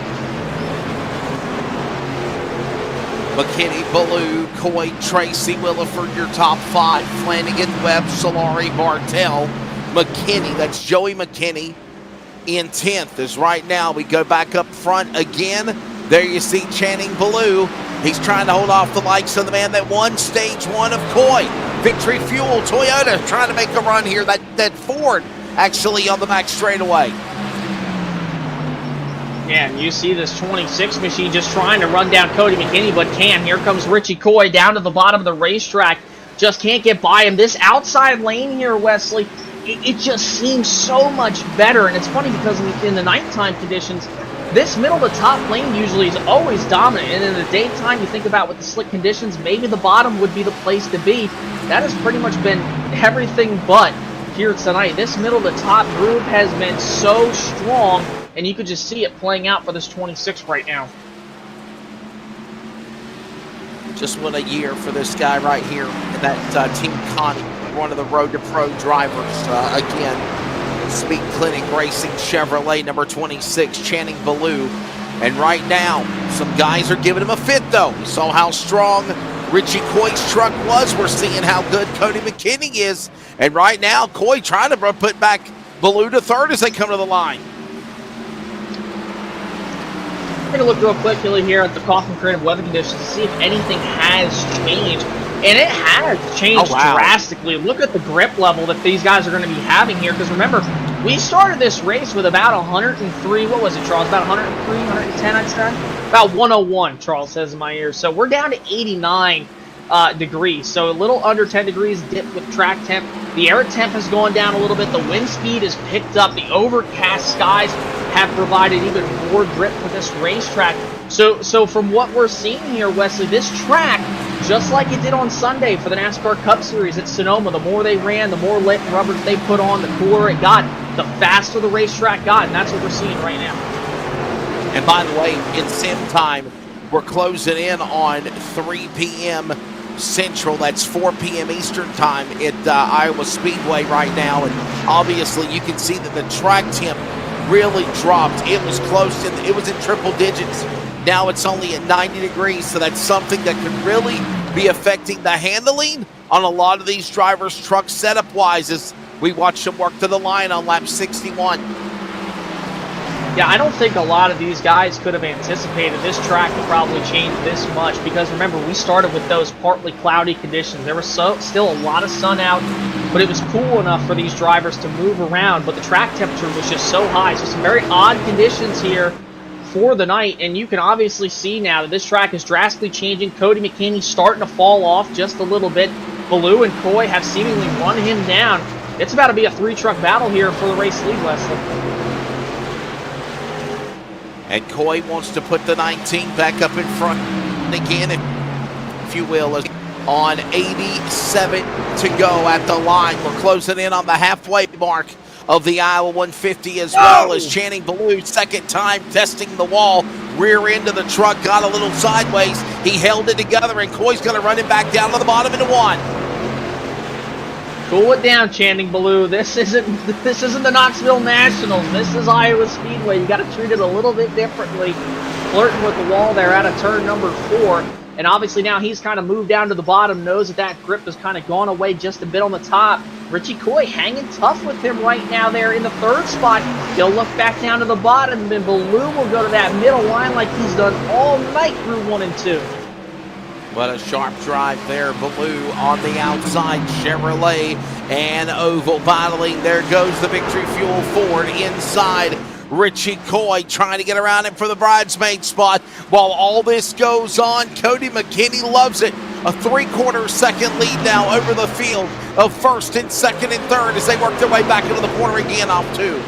McKinney, Ballou, Coy, Tracy, Williford, your top 5. Flanagan, Webb, Solari, Bartell, McKinney. That's Joey McKinney in 10th. As right now we go back up front again. There you see Channing Ballou. He's trying to hold off the likes of the man that won stage 1 of Coy. Victory Fuel, Toyota trying to make a run here. That Ford actually on the back straightaway. Yeah, and you see this 26 machine just trying to run down Cody McKinney, but can. Here comes Richie Coy down to the bottom of the racetrack. Just can't get by him. This outside lane here, Wesley, it just seems so much better. And it's funny because in the nighttime conditions, this middle to top lane usually is always dominant. And in the daytime, you think about with the slick conditions, maybe the bottom would be the place to be. That has pretty much been everything but here tonight. This middle to top group has been so strong, and you could just see it playing out for this 26 right now. Just what a year for this guy right here. And that Team Connie, one of the Road to Pro drivers. Again, Speed Clinic Racing Chevrolet number 26, Channing Ballou. And right now, some guys are giving him a fit, though. We saw how strong Richie Coy's truck was. We're seeing how good Cody McKinney is. And right now, Coy trying to put back Ballou to 3rd as they come to the line. Take a look real quickly here at the Coffin Creative weather conditions to see if anything has changed. And it has changed drastically. Look at the grip level that these guys are going to be having here. Because remember, we started this race with about 103. What was it, Charles? About 103, 110, I'd say? About 101, Charles says in my ear. So we're down to 89 degrees. So a little under 10 degrees dip with track temp. The air temp has gone down a little bit. The wind speed has picked up. The overcast skies have provided even more grip for this racetrack. So from what we're seeing here, Wesley, this track, just like it did on Sunday for the NASCAR Cup Series at Sonoma, the more they ran, the more lit rubbers they put on, the cooler it got, the faster the racetrack got, and that's what we're seeing right now. And by the way, in sim time, we're closing in on 3 p.m. Central. That's 4 p.m. Eastern time at Iowa Speedway right now. And obviously, you can see that the track temp really dropped. It was close, it was in triple digits. Now it's only at 90 degrees, so that's something that could really be affecting the handling on a lot of these drivers' truck setup-wise as we watch them work to the line on lap 61. Yeah, I don't think a lot of these guys could have anticipated this track would probably change this much, because remember, we started with those partly cloudy conditions. There was still a lot of sun out, but it was cool enough for these drivers to move around, but the track temperature was just so high. So some very odd conditions here for the night, and you can obviously see now that this track is drastically changing. Cody McKinney's starting to fall off just a little bit. Baloo and Coy have seemingly run him down. It's about to be a 3-truck battle here for the race lead, Leslie. And Coy wants to put the 19 back up in front again, if you will, on 87 to go at the line. We're closing in on the halfway mark of the Iowa 150 as well as Channing Ballou, second time testing the wall. Rear end of the truck got a little sideways. He held it together, and Coy's going to run him back down to the bottom into 1. Cool it down, Channing Ballou. This isn't the Knoxville Nationals. This is Iowa Speedway. You got to treat it a little bit differently. Flirting with the wall there out of turn number 4. And obviously now he's kind of moved down to the bottom, knows that grip has kind of gone away just a bit on the top. Richie Coy hanging tough with him right now there in the 3rd spot. He'll look back down to the bottom, and then Ballou will go to that middle line like he's done all night through 1 and 2. What a sharp drive there. Ballou on the outside. Chevrolet and Oval battling. There goes the Victory Fuel Ford inside. Richie Coy trying to get around him for the bridesmaid spot. While all this goes on, Cody McKinney loves it. A 3/4 second lead now over the field of 1st and 2nd and 3rd as they work their way back into the corner again off 2.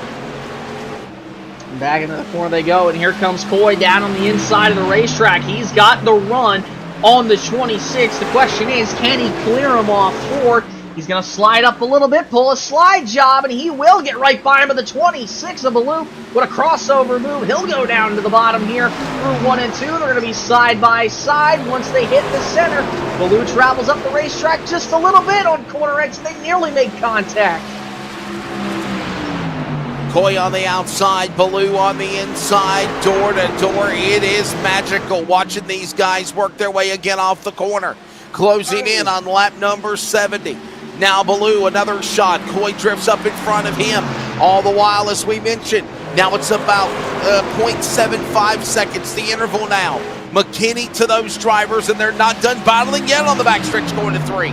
Back into the corner they go, and here comes Coy down on the inside of the racetrack. He's got the run on the 26. The question is, can he clear him off 4? He's going to slide up a little bit, pull a slide job, and he will get right by him at the 26 of Ballou. What a crossover move. He'll go down to the bottom here through 1 and 2. They're going to be side by side once they hit the center. Ballou travels up the racetrack just a little bit on corner X. They nearly make contact. Coy on the outside, Ballou on the inside, door to door. It is magical watching these guys work their way again off the corner. Closing in on lap number 70. Now Ballou, another shot. Coy drifts up in front of him. All the while, as we mentioned, now it's about 0.75 seconds, the interval now. McKinney to those drivers, and they're not done battling yet on the backstretch going to 3.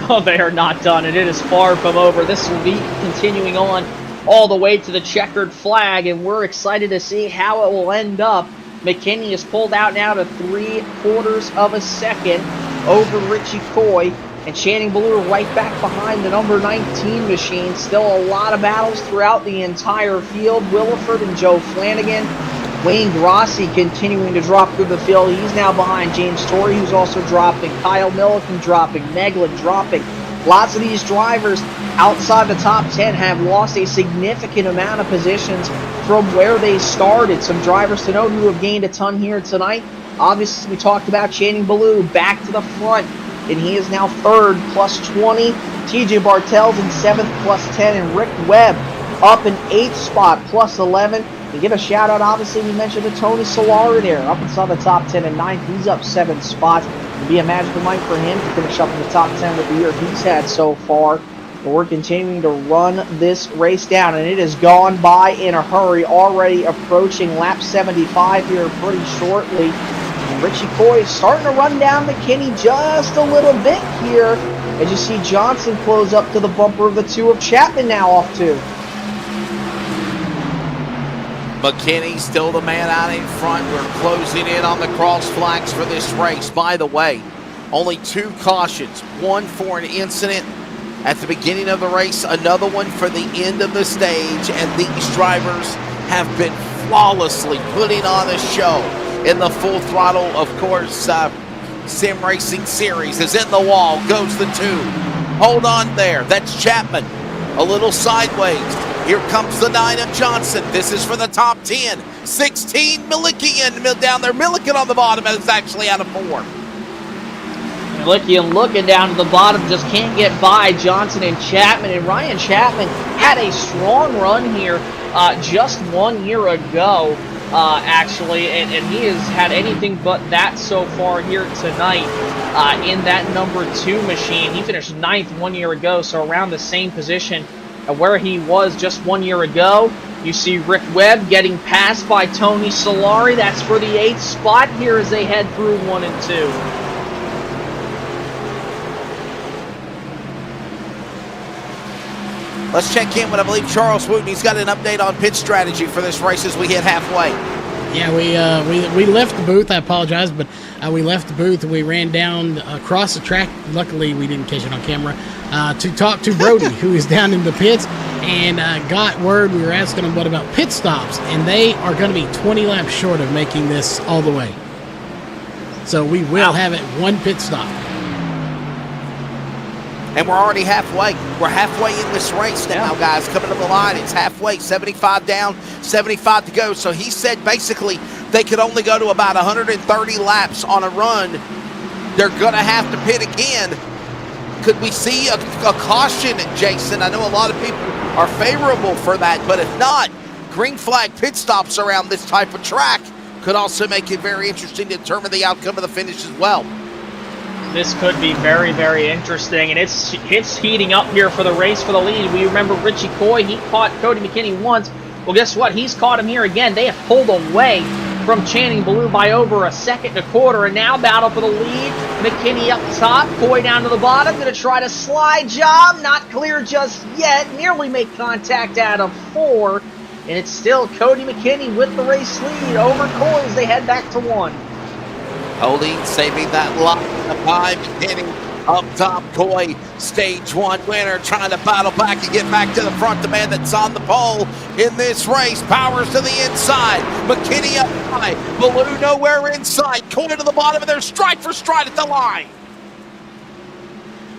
Oh, they are not done, and it is far from over. This will be continuing on all the way to the checkered flag, and we're excited to see how it will end up. McKinney is pulled out now to 3/4 of a second over Richie Coy, and Channing Ballou right back behind the number 19 machine. Still a lot of battles throughout the entire field. Williford and Joe Flanagan. Wayne Grossi continuing to drop through the field. He's now behind James Torrey, who's also dropping. Kyle Milliken dropping. Meglin dropping. Lots of these drivers outside the top 10 have lost a significant amount of positions from where they started. Some drivers to note who have gained a ton here tonight. Obviously, we talked about Channing Ballou back to the front, and he is now 3rd, plus 20. TJ Bartels in 7th, plus 10, and Rick Webb up in 8th spot, plus 11. To give a shout out, obviously, we mentioned the Tony Solari there, up inside the top 10 and 9th. He's up 7 spots. It'll be a magical night for him to finish up in the top 10 with the year he's had so far. But we're continuing to run this race down, and it has gone by in a hurry, already approaching lap 75 here pretty shortly. And Richie Coy is starting to run down McKinney just a little bit here, as you see Johnson close up to the bumper of the 2 of Chapman now off 2. McKinney still the man out in front. We're closing in on the cross flags for this race. By the way, only 2 cautions. One for an incident at the beginning of the race, another one for the end of the stage, and these drivers have been flawlessly putting on a show in the full throttle, of course, Sim Racing Series is in the wall, goes the 2. Hold on there, that's Chapman, a little sideways. Here comes the 9 of Johnson. This is for the top 10. 16, Milliken down there. Milliken on the bottom, and it's actually out of 4. Milliken looking down to the bottom, just can't get by Johnson and Chapman. And Ryan Chapman had a strong run here just 1 year ago. actually, and he has had anything but that so far here tonight in that number 2 machine. He finished 9th 1 year ago, so around the same position where he was just 1 year ago. You see Rick Webb getting passed by Tony Solari. That's for the 8th spot here as they head through 1 and 2. Let's check in with, I believe, Charles Wooten. He's got an update on pit strategy for this race as we hit halfway. Yeah, we left the booth. I apologize, but we left the booth and we ran down across the track. Luckily, we didn't catch it on camera to talk to Brody, who is down in the pits, and got word. We were asking him what about pit stops, and they are going to be 20 laps short of making this all the way. So we will have it 1 pit stop. And we're already halfway. We're halfway in this race now, guys. Coming to the line, it's halfway, 75 down, 75 to go. So he said basically they could only go to about 130 laps on a run. They're going to have to pit again. Could we see a caution, Jason? I know a lot of people are favorable for that, but if not, green flag pit stops around this type of track could also make it very interesting to determine the outcome of the finish as well. This could be very, very interesting, and it's heating up here for the race for the lead. We remember Richie Coy, he caught Cody McKinney once. Well, guess what? He's caught him here again. They have pulled away from Channing Ballou by over a second and a quarter, and now battle for the lead. McKinney up top, Coy down to the bottom, going to try to slide job. Not clear just yet. Nearly make contact out of 4, and it's still Cody McKinney with the race lead over Coy as they head back to 1. Holding, saving that line by McKinney up top. Coy, stage 1 winner, trying to battle back and get back to the front. The man that's on the pole in this race powers to the inside. McKinney up high, Ballou nowhere inside. Coy to the bottom, and they're stride for stride at the line.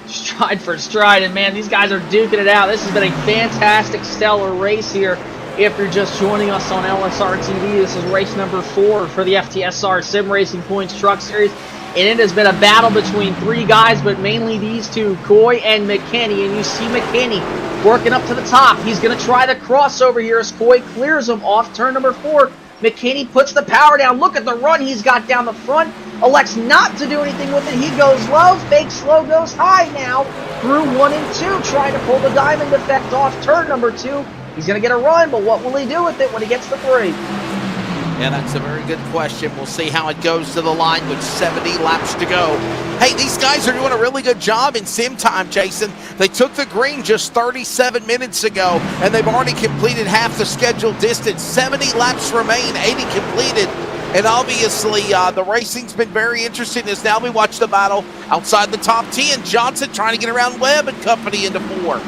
Stride for stride, and man, these guys are duking it out. This has been a fantastic, stellar race here. If you're just joining us on LSRTV, this is race number 4 for the FTSR Sim Racing Points Truck Series. And it has been a battle between 3 guys, but mainly these 2, Coy and McKinney. And you see McKinney working up to the top. He's going to try the crossover here as Coy clears him off turn number 4. McKinney puts the power down. Look at the run he's got down the front. Elects not to do anything with it. He goes low, fakes low, goes high now through 1 and 2, trying to pull the diamond effect off turn number 2. He's going to get a run, but what will he do with it when he gets to 3? Yeah, that's a very good question. We'll see how it goes to the line with 70 laps to go. Hey, these guys are doing a really good job in sim time, Jason. They took the green just 37 minutes ago, and they've already completed half the scheduled distance. 70 laps remain, 80 completed. And obviously, the racing's been very interesting as now we watch the battle outside the top 10. Johnson trying to get around Webb and company into 4.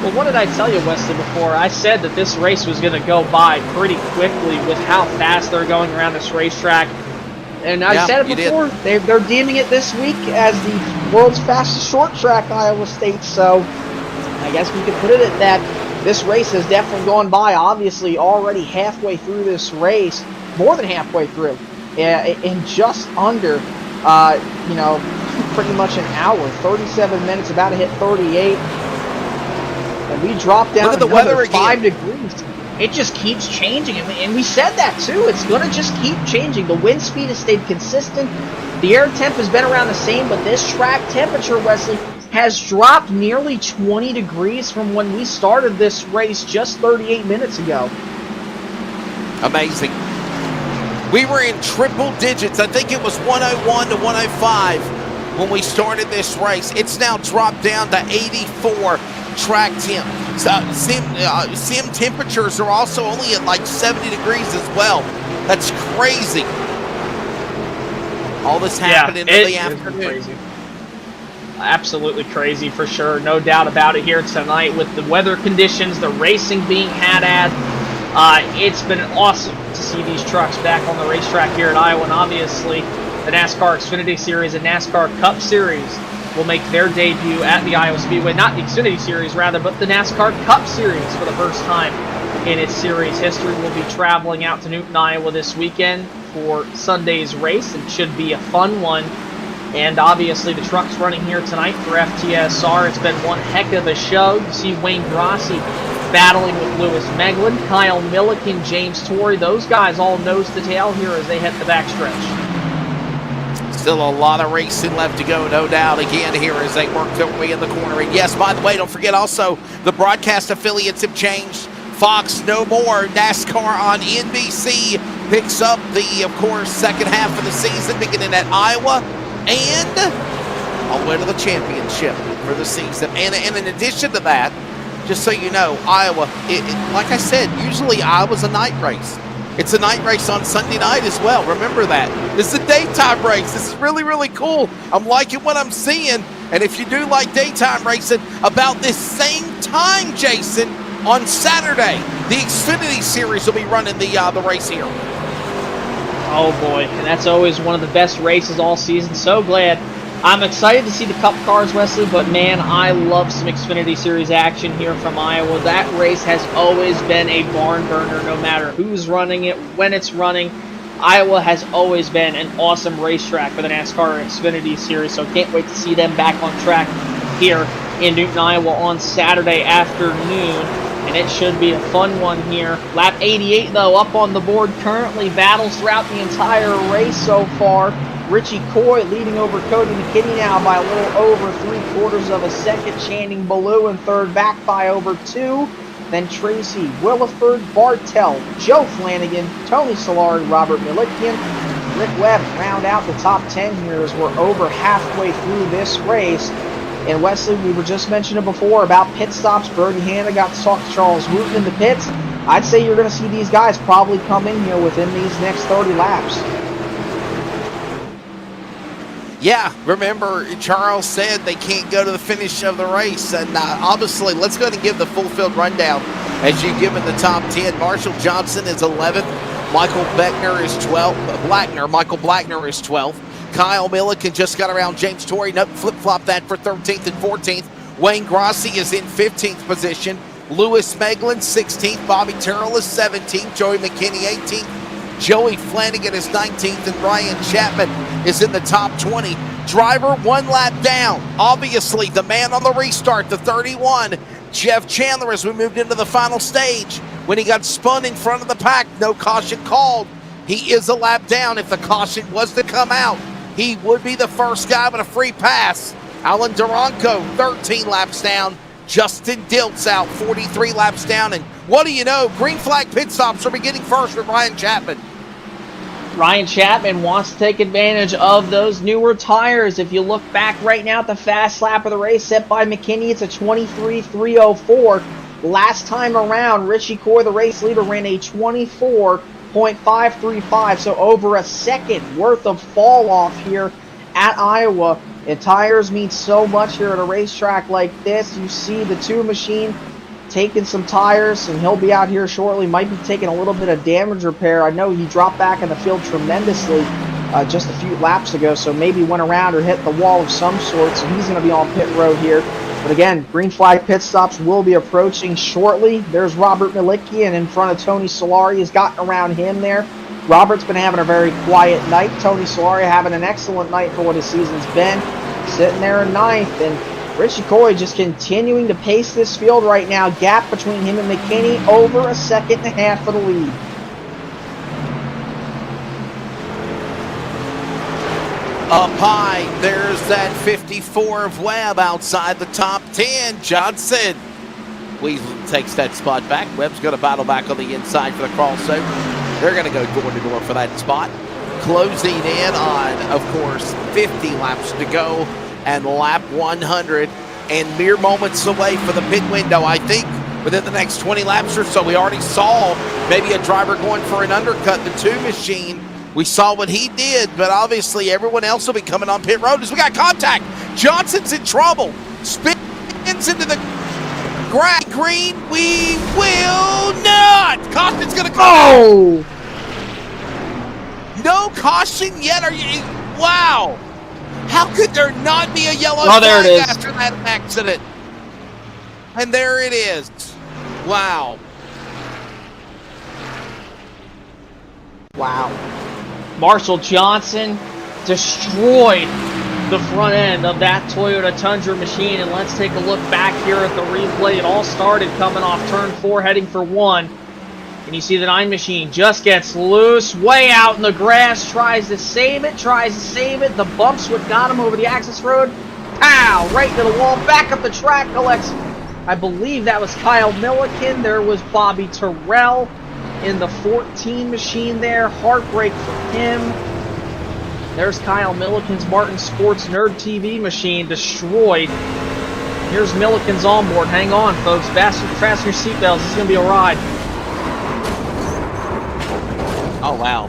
Well, what did I tell you, Wesley, before? I said that this race was going to go by pretty quickly with how fast they're going around this racetrack. And I said it before, they're deeming it this week as the world's fastest short track, Iowa State. So I guess we could put it at that. This race has definitely gone by, obviously, already halfway through this race, more than halfway through, in just under, pretty much an hour, 37 minutes, about to hit 38. And we dropped down the weather 5 degrees. It just keeps changing, and we said that too. It's going to just keep changing. The wind speed has stayed consistent. The air temp has been around the same, but this track temperature, Wesley, has dropped nearly 20 degrees from when we started this race just 38 minutes ago. Amazing. We were in triple digits. I think it was 101 to 105 when we started this race. It's now dropped down to 84 track temp. Sim temperatures are also only at like 70 degrees as well. That's crazy. All this happened in the afternoon. Crazy. Absolutely crazy for sure. No doubt about it here tonight with the weather conditions, the racing being had at. It's been awesome to see these trucks back on the racetrack here at Iowa, and obviously the NASCAR Xfinity Series and NASCAR Cup Series will make their debut at the Iowa Speedway. Not the Xfinity Series, rather, but the NASCAR Cup Series for the first time in its series history. Will be traveling out to Newton, Iowa this weekend for Sunday's race. It should be a fun one. And obviously the trucks running here tonight for FTSR. It's been one heck of a show. You see Wayne Grossi battling with Lewis Meglin, Kyle Milliken, James Torrey. Those guys all nose to tail here as they hit the backstretch. Still a lot of racing left to go, no doubt, again here as they work their way in the corner. And yes, by the way, don't forget also the broadcast affiliates have changed. Fox no more. NASCAR on NBC picks up the, of course, second half of the season beginning at Iowa and all the way to the championship for the season. And in addition to that, just so you know, Iowa, like I said, usually Iowa's a night race. It's a night race on Sunday night as well. Remember that. This is a daytime race. This is really, really cool. I'm liking what I'm seeing. And if you do like daytime racing, about this same time, Jason, on Saturday, the Xfinity Series will be running the race here. Oh boy, and that's always one of the best races all season. So glad. I'm excited to see the Cup cars, Wesley, but man, I love some Xfinity Series action here from Iowa. That race has always been a barn burner, no matter who's running it, when it's running. Iowa has always been an awesome racetrack for the NASCAR Xfinity Series, so can't wait to see them back on track here in Newton, Iowa on Saturday afternoon, and it should be a fun one here. Lap 88, though, up on the board currently, battles throughout the entire race so far. Richie Coy leading over Cody McKinney now by a little over 3/4 of a second. Channing Ballou in third, back by over 2. Then Tracy Williford, Bartell, Joe Flanagan, Tony Solari, Robert Milikian, Rick Webb round out the top 10 here as we're over halfway through this race. And Wesley, we were just mentioning before about pit stops. Brody Hanna got to talk to Charles Wooten in the pits. I'd say you're going to see these guys probably come in here within these next 30 laps. Yeah, remember, Charles said they can't go to the finish of the race. And obviously, let's go ahead and give the full field rundown as you give in the top 10. Marshall Johnson is 11th. Michael Beckner is 12th. Michael Blackner is 12th. Kyle Milliken just got around James Torrey. Nope, flip-flop that for 13th and 14th. Wayne Grossi is in 15th position. Lewis Meglin, 16th. Bobby Terrell is 17th. Joey McKinney, 18th. Joey Flanagan is 19th, and Ryan Chapman is in the top 20. Driver one lap down. Obviously, the man on the restart, the 31, Jeff Chandler, as we moved into the final stage. When he got spun in front of the pack, no caution called. He is a lap down. If the caution was to come out, he would be the first guy with a free pass. Alan Duranco, 13 laps down. Justin Diltz out, 43 laps down. And what do you know? Green flag pit stops are beginning first with Ryan Chapman. Ryan Chapman wants to take advantage of those newer tires. If you look back right now at the fast lap of the race set by McKinney, it's a 23.304. Last time around, Richie Coy, the race leader, ran a 24.535, so over a second worth of fall off here at Iowa. And tires mean so much here at a racetrack like this. You see the 2 machine taking some tires, and he'll be out here shortly. Might be taking a little bit of damage repair. I know he dropped back in the field tremendously just a few laps ago, so maybe went around or hit the wall of some sort, so he's going to be on pit road here. But again, green flag pit stops will be approaching shortly. There's Robert Milikian in front of Tony Solari. He's gotten around him there. Robert's been having a very quiet night. Tony Solari having an excellent night for what his season's been. Sitting there in 9th, and Richie Coy just continuing to pace this field right now. Gap between him and McKinney over a second and a half for the lead. Up high, there's that 54 of Webb outside the top 10. Johnson Weasley takes that spot back. Webb's going to battle back on the inside for the crossover. They're going to go door to door for that spot. Closing in on, of course, 50 laps to go and lap 100, and mere moments away for the pit window. I think within the next 20 laps or so, we already saw maybe a driver going for an undercut. The 2 machine, we saw what he did, but obviously everyone else will be coming on pit road as we got contact. Johnson's in trouble. Spins into the green. We will not. Caution's going to come out. No caution yet. Are you? Wow. How could there not be a yellow flag after that accident? And there it is. Wow. Wow. Marshall Johnson destroyed the front end of that Toyota Tundra machine. And let's take a look back here at the replay. It all started coming off turn 4, heading for 1. And you see the 9 machine just gets loose, way out in the grass, tries to save it. The bump's what got him over the access road. Pow! Right into the wall, back up the track, collects, I believe that was Kyle Milliken. There was Bobby Terrell in the 14 machine there. Heartbreak for him. There's Kyle Milliken's Martin Sports Nerd TV machine destroyed. Here's Milliken's onboard. Hang on, folks. Fasten your seatbelts. This is going to be a ride. Oh, wow.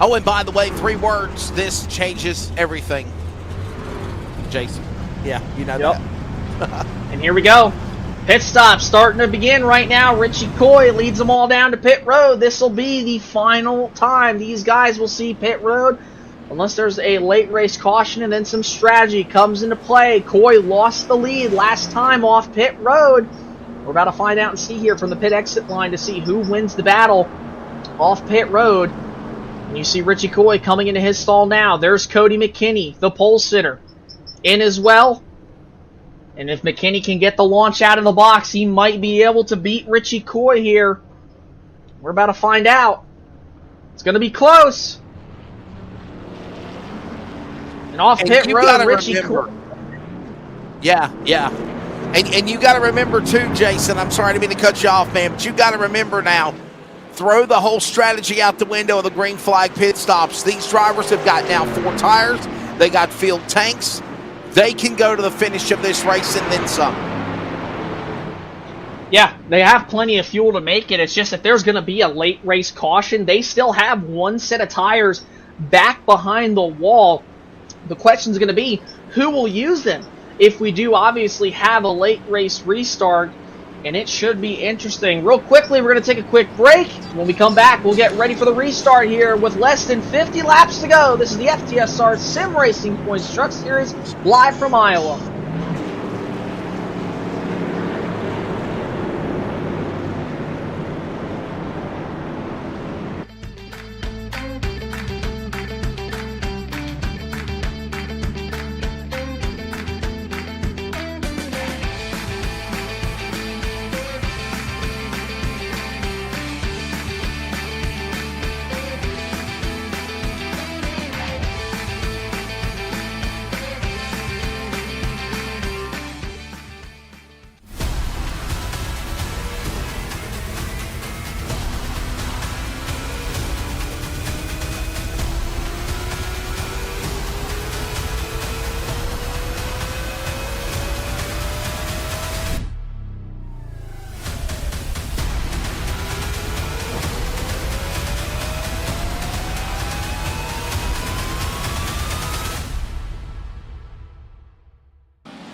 Oh, and by the way, 3 words. This changes everything. Jason. Yeah, you know that. And here we go. Pit stop starting to begin right now. Richie Coy leads them all down to pit road. This will be the final time these guys will see pit road, unless there's a late race caution and then some strategy comes into play. Coy lost the lead last time off pit road. We're about to find out and see here from the pit exit line to see who wins the battle off pit road. And you see Richie Coy coming into his stall now. There's Cody McKinney, the pole sitter, in as well. And if McKinney can get the launch out of the box, he might be able to beat Richie Coy here. We're about to find out. It's going to be close. And off pit road, Richie Coy. Yeah. And you got to remember too, Jason, I'm sorry to mean to cut you off, man, but you got to remember now, throw the whole strategy out the window of the green flag pit stops. These drivers have got now 4 tires. They got filled tanks. They can go to the finish of this race and then some. Yeah, they have plenty of fuel to make it. It's just that there's going to be a late race caution. They still have 1 set of tires back behind the wall. The question is going to be, who will use them if we do obviously have a late race restart? And it should be interesting. Real quickly, we're going to take a quick break. When we come back, we'll get ready for the restart here with less than 50 laps to go. This is the FTSR Sim Racing Points Truck Series, live from Iowa.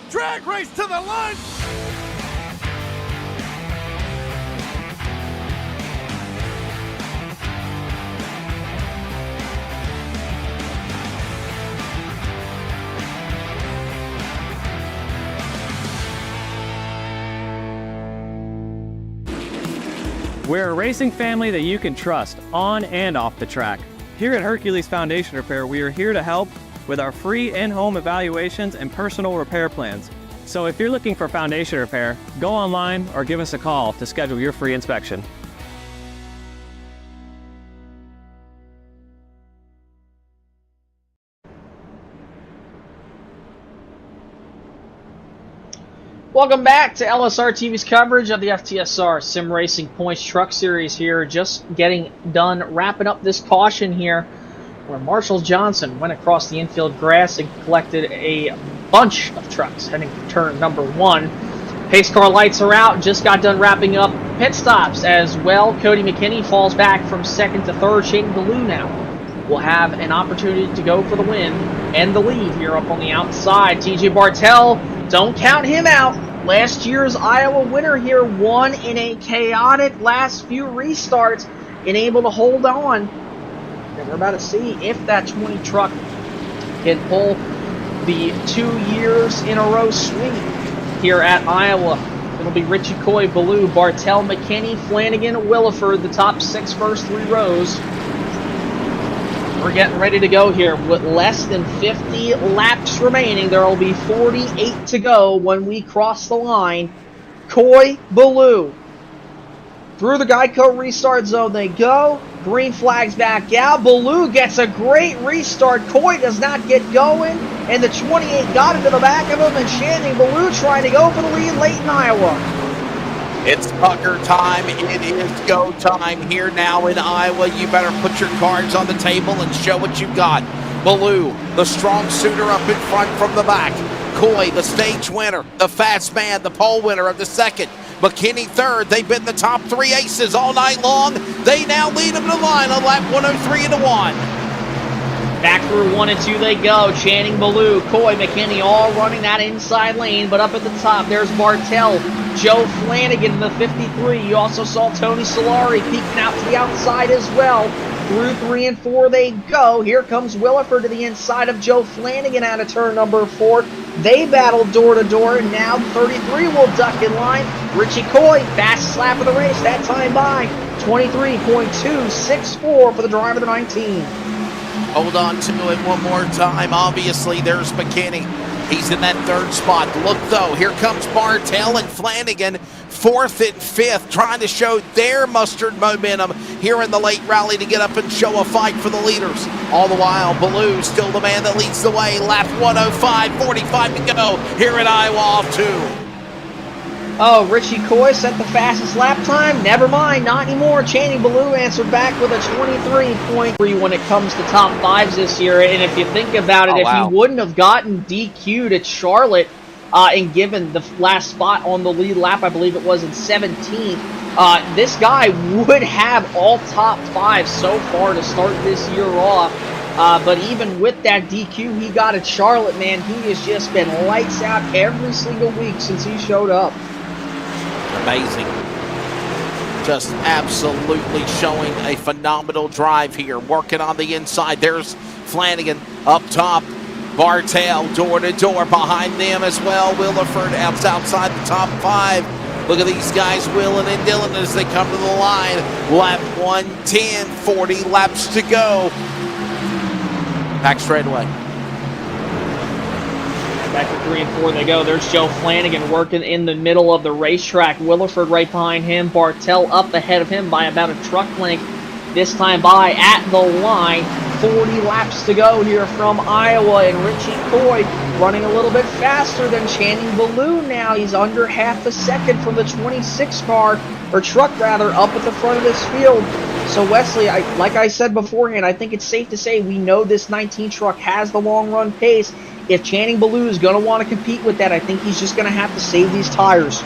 Drag race to the line! We're a racing family that you can trust on and off the track. Here at Hercules Foundation Repair, we are here to help with our free in-home evaluations and personal repair plans. So if you're looking for foundation repair, go online or give us a call to schedule your free inspection. Welcome back to LSRTV's coverage of the FTSR Sim Racing Points Truck Series here. Just getting done wrapping up this caution here where Marshall Johnson went across the infield grass and collected a bunch of trucks heading for turn number 1. Pace car lights are out. Just got done wrapping up pit stops as well. Cody McKinney falls back from 2nd to 3rd. Shane Ballou now will have an opportunity to go for the win and the lead here up on the outside. TJ Bartell, don't count him out. Last year's Iowa winner here, won in a chaotic last few restarts and able to hold on. And we're about to see if that 20 truck can pull the 2 years in a row sweep here at Iowa. It'll be Richie Coy, Ballou, Bartell, McKinney, Flanagan, Williford, the top 6 first 3 rows. we're getting ready to go here. With less than 50 laps remaining, there will be 48 to go when we cross the line. Coy, Baloo. Through the Geico restart zone they go. Green flag's back out. Baloo gets a great restart. Coy does not get going. And the 28 got into the back of him. And Channing Baloo trying to go for the lead late in Iowa. It's pucker time. It is go time here now in Iowa. You better put your cards on the table and show what you've got. Baloo, the strong suitor up in front from the back. Coy, the stage winner, the fast man, the pole winner of the second. McKinney third. They've been the top three aces all night long. They now lead them to the line on lap 103 and 1. Back through 1 and 2 they go. Channing Baloo, Coy, McKinney all running that inside lane. But up at the top, there's Bartel, Joe Flanagan in the 53. You also saw Tony Solari peeking out to the outside as well. Through 3 and 4 they go. Here comes Williford to the inside of Joe Flanagan out of turn number 4. They battle door to door, and now 33 will duck in line. Richie Coy, fastest lap of the race, that time by 23.264 for the driver of the 19. Hold on to it one more time. Obviously, there's McKinney. He's in that third spot. Look, though, here comes Bartel and Flanagan, fourth and fifth, trying to show their mustered momentum here in the late rally to get up and show a fight for the leaders. All the while, Baloo still the man that leads the way. Lap 105, 45 to go here at Iowa off 2. Oh, Richie Coy set the fastest lap time? Never mind, not anymore. Channing Baloo answered back with a 23.3 when it comes to top fives this year. And if you think about it, if he wouldn't have gotten DQ'd at Charlotte and given the last spot on the lead lap, I believe it was in 17th, this guy would have all top fives so far to start this year off. But even with that DQ he got at Charlotte, man, he has just been lights out every single week since he showed up. Amazing. Just absolutely showing a phenomenal drive here. Working on the inside. There's Flanagan up top. Bartel door to door behind them as well. Williford outside the top 5. Look at these guys, Willen and Dillon, as they come to the line. Lap 110, 40 laps to go. Back straightaway. Back to 3 and 4 they go. There's Joe Flanagan working in the middle of the racetrack. Williford right behind him. Bartel up ahead of him by about a truck length. This time by at the line. 40 laps to go here from Iowa. And Richie Coy running a little bit faster than Channing Baloo now. He's under half a second from the 26 car, or truck rather, up at the front of this field. So Wesley, like I said beforehand, I think it's safe to say we know this 19 truck has the long run pace. If Channing Baloo is going to want to compete with that, I think he's just going to have to save these tires.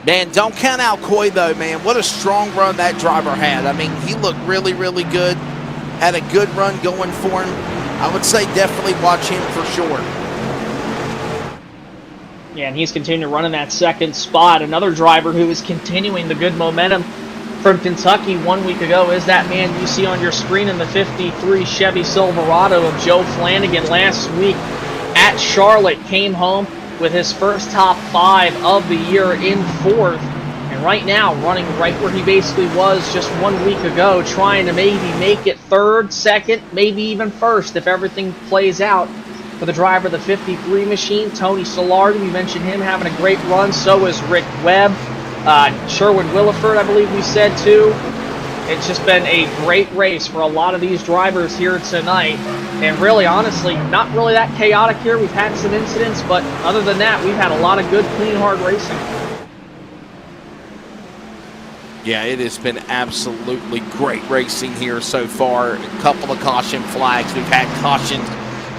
Man, don't count out Coy, though, man. What a strong run that driver had. I mean, he looked really, really good. Had a good run going for him. I would say definitely watch him for sure. Yeah, and he's continuing to run in that second spot. Another driver who is continuing the good momentum from Kentucky 1 week ago is that man you see on your screen in the 53 Chevy Silverado of Joe Flanagan. Last week at Charlotte, came home with his first top 5 of the year in 4th. And right now, running right where he basically was just 1 week ago, trying to maybe make it 3rd, 2nd, maybe even 1st if everything plays out. For the driver of the 53 machine, Tony Solari, we mentioned him having a great run. So is Rick Webb. Sherwin Williford, I believe we said too. It's just been a great race for a lot of these drivers here tonight. And really, honestly, not really that chaotic here. We've had some incidents, but other than that, we've had a lot of good, clean, hard racing. Yeah, it has been absolutely great racing here so far. A couple of caution flags. We've had cautions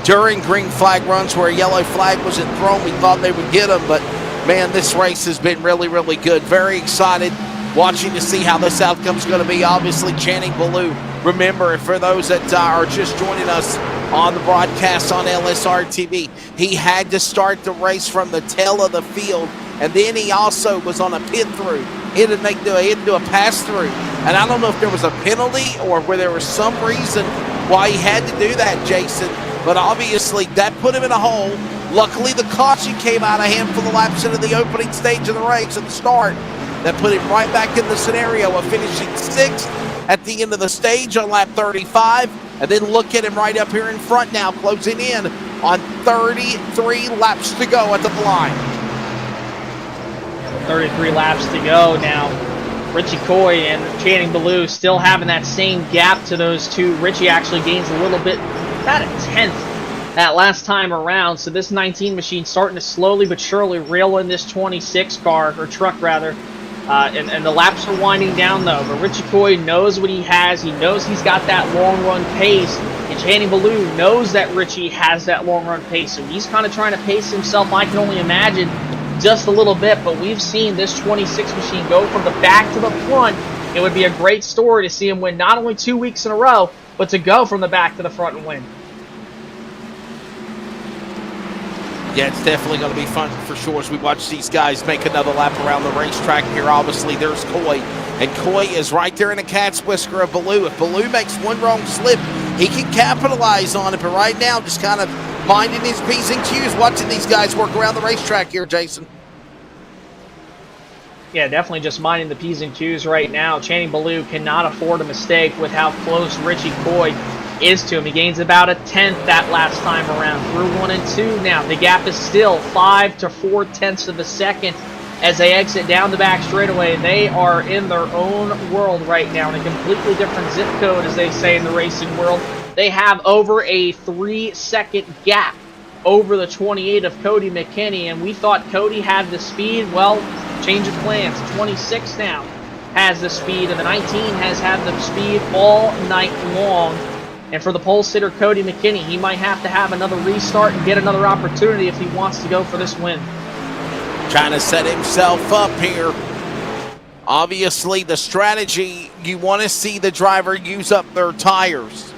during green flag runs where a yellow flag wasn't thrown. We thought they would get them, but man, this race has been really, really good. Very excited watching to see how this outcome's going to be. Obviously, Channing Baloo. Remember, for those that are just joining us on the broadcast on LSRTV, he had to start the race from the tail of the field, and then he also was on a pit through. He had to do a pass through, and I don't know if there was a penalty or where there was some reason why he had to do that, Jason, but obviously that put him in a hole. Luckily, the caution came out of him for the laps into the opening stage of the race at the start. that put him right back in the scenario of finishing 6th at the end of the stage on lap 35. And then look at him right up here in front now, closing in on 33 laps to go at the line. 33 laps to go now. Richie Coy and Channing Ballou still having that same gap to those two. Richie actually gains a little bit, about a 10th that last time around. So this 19 machine starting to slowly but surely reel in this 26 car, or truck rather. And the laps are winding down though. But Richie Coy knows what he has. He knows he's got that long run pace. And Channing Ballou knows that Richie has that long run pace. So he's kind of trying to pace himself, I can only imagine, just a little bit. But we've seen this 26 machine go from the back to the front. It would be a great story to see him win not only 2 weeks in a row, but to go from the back to the front and win. Yeah, it's definitely going to be fun for sure as we watch these guys make another lap around the racetrack here. Obviously, there's Coy, and Coy is right there in a cat's whisker of Ballou. If Ballou makes one wrong slip, he can capitalize on it, but right now just kind of minding his P's and Q's, watching these guys work around the racetrack here, Jason. Yeah, definitely just minding the P's and Q's right now. Channing Ballou cannot afford a mistake with how close Richie Coy is to him. He gains about a 10th that last time around through 1 and 2 now. The gap is still 5 to 4/10 of a second as they exit down the back straightaway. They are in their own world right now, in a completely different zip code, as they say in the racing world. They have over a 3-second gap over the 28 of Cody McKinney, and we thought Cody had the speed. Well, change of plans. 26 now has the speed, and the 19 has had the speed all night long. And for the pole sitter, Cody McKinney, he might have to have another restart and get another opportunity if he wants to go for this win. Trying to set himself up here. Obviously, the strategy, you want to see the driver use up their tires.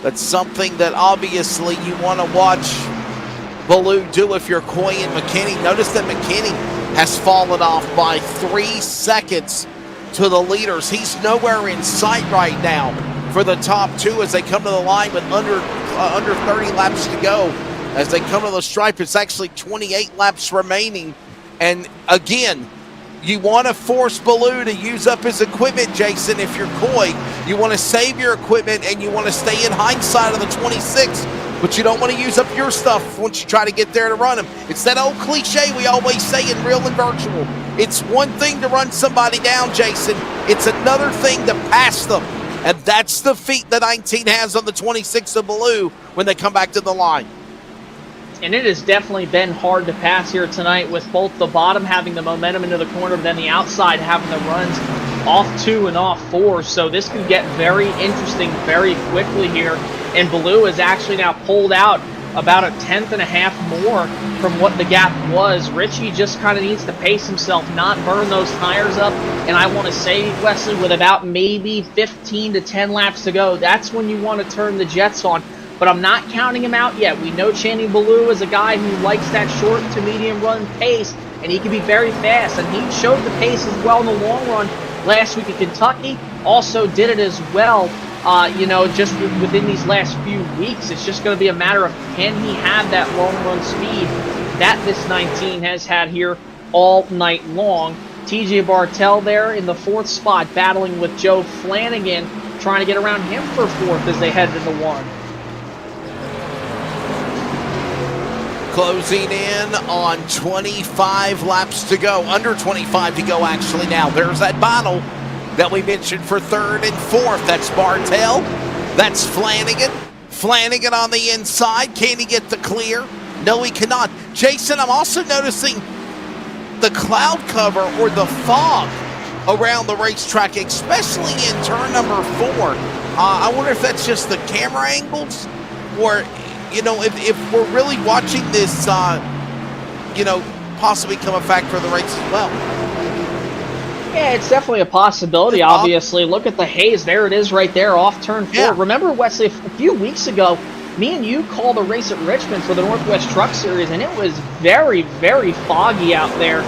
That's something that obviously you want to watch Ballou do if you're Coy and McKinney. Notice that McKinney has fallen off by 3 seconds to the leaders. He's nowhere in sight right now for the top two as they come to the line with under 30 laps to go. As they come to the stripe, it's actually 28 laps remaining. And again, you want to force Ballou to use up his equipment, Jason. If you're Coy, you want to save your equipment and you want to stay in hindsight of the 26, but you don't want to use up your stuff once you try to get there to run him. It's that old cliche we always say in real and virtual. It's one thing to run somebody down, Jason. It's another thing to pass them. And that's the feat the 19 has on the 26 of Ballou when they come back to the line. And it has definitely been hard to pass here tonight, with both the bottom having the momentum into the corner, but then the outside having the runs off 2 and off 4. So this could get very interesting very quickly here. And Ballou is actually now pulled out about a 10th and a half more from what the gap was. Richie just kind of needs to pace himself, not burn those tires up. And I want to say, Wesley, with about maybe 15 to 10 laps to go, that's when you want to turn the jets on. But I'm not counting him out yet. We know Channing Ballou is a guy who likes that short to medium run pace, and he can be very fast. And he showed the pace as well in the long run last week at Kentucky. Also did it as well, just within these last few weeks. It's just going to be a matter of, can he have that long run speed that this 19 has had here all night long. TJ Bartell there in the 4th spot, battling with Joe Flanagan, trying to get around him for 4th as they head into 1. Closing in on 25 laps to go, under 25 to go actually now. There's that battle that we mentioned for 3rd and 4th. That's Bartell, that's Flanagan. Flanagan on the inside, can he get the clear? No, he cannot. Jason, I'm also noticing the cloud cover or the fog around the racetrack, especially in turn number 4. I wonder if that's just the camera angles, or if we're really watching this, possibly come a factor for the race as well. Yeah, it's definitely a possibility, obviously. Look at the haze. There it is right there off turn 4. Yeah. Remember, Wesley, a few weeks ago, me and you called a race at Richmond for the Northwest Truck Series, and it was very, very foggy out there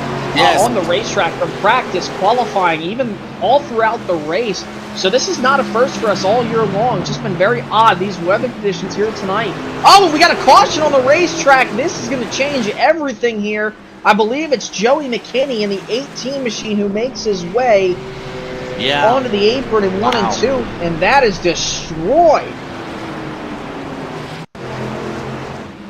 on the racetrack from practice, qualifying, even all throughout the race. So this is not a first for us all year long. It's just been very odd, these weather conditions here tonight. Oh, we got a caution on the racetrack. This is going to change everything here I believe it's Joey McKinney in the 18 machine who makes his way onto the apron in 1 and 2, and that is destroyed.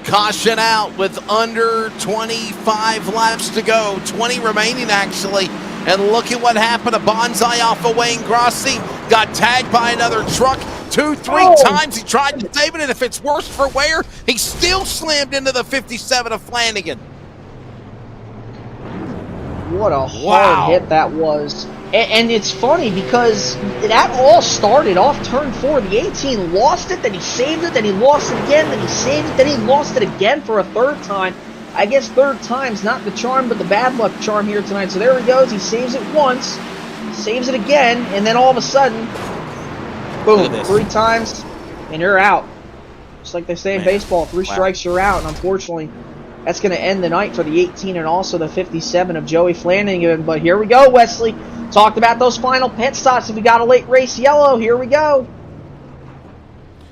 Caution out with under 25 laps to go. 20 remaining, actually. And look at what happened. A bonsai off of Wayne Grossi. Got tagged by another truck. 2-3 times he tried to save it, and if it's worse for wear, he still slammed into the 57 of Flanagan. What a hard hit that was. And it's funny because that all started off turn 4. The 18 lost it, then he saved it, then he lost it again, then he saved it, then he lost it again for a third time. I guess third time's not the charm, but the bad luck charm here tonight. So there he goes. He saves it once, saves it again, and then all of a sudden, boom, 3 times, and you're out. Just like they say in baseball, 3 strikes, you're out. And unfortunately, that's going to end the night for the 18 and also the 57 of Joey Flanagan. But here we go, Wesley. Talked about those final pit stops. If we got a late race yellow, here we go.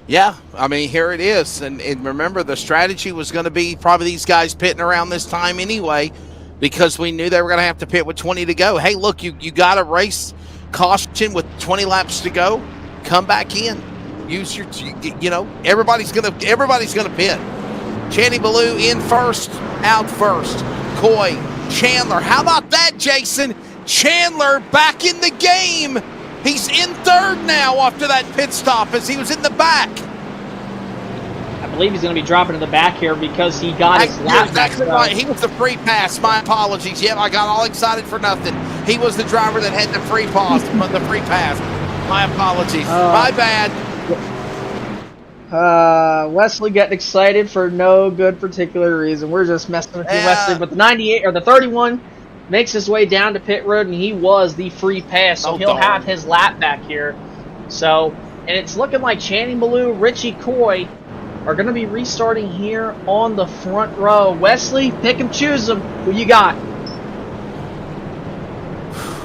Yeah, I mean, here it is. And remember, the strategy was going to be probably these guys pitting around this time anyway, because we knew they were going to have to pit with 20 to go. Hey, look, you got a race caution with 20 laps to go. Come back in. Use your, everybody's gonna pit. Channing Ballou in first, out first. Coy, Chandler. How about that, Jason? Chandler back in the game. He's in third now after that pit stop as he was in the back. I believe he's going to be dropping to the back here because he got his lap back. Exactly right. He was the free pass. My apologies. Yep, I got all excited for nothing. He was the driver that had the free pass. My apologies. My bad. Wesley getting excited for no good particular reason. We're just messing with you, Wesley. But the 98 or the 31 makes his way down to pit road, and he was the free pass, so he'll have his lap back here. So, and it's looking like Channing Ballou, Richie Coy are going to be restarting here on the front row. Wesley, pick and choose them. Who you got?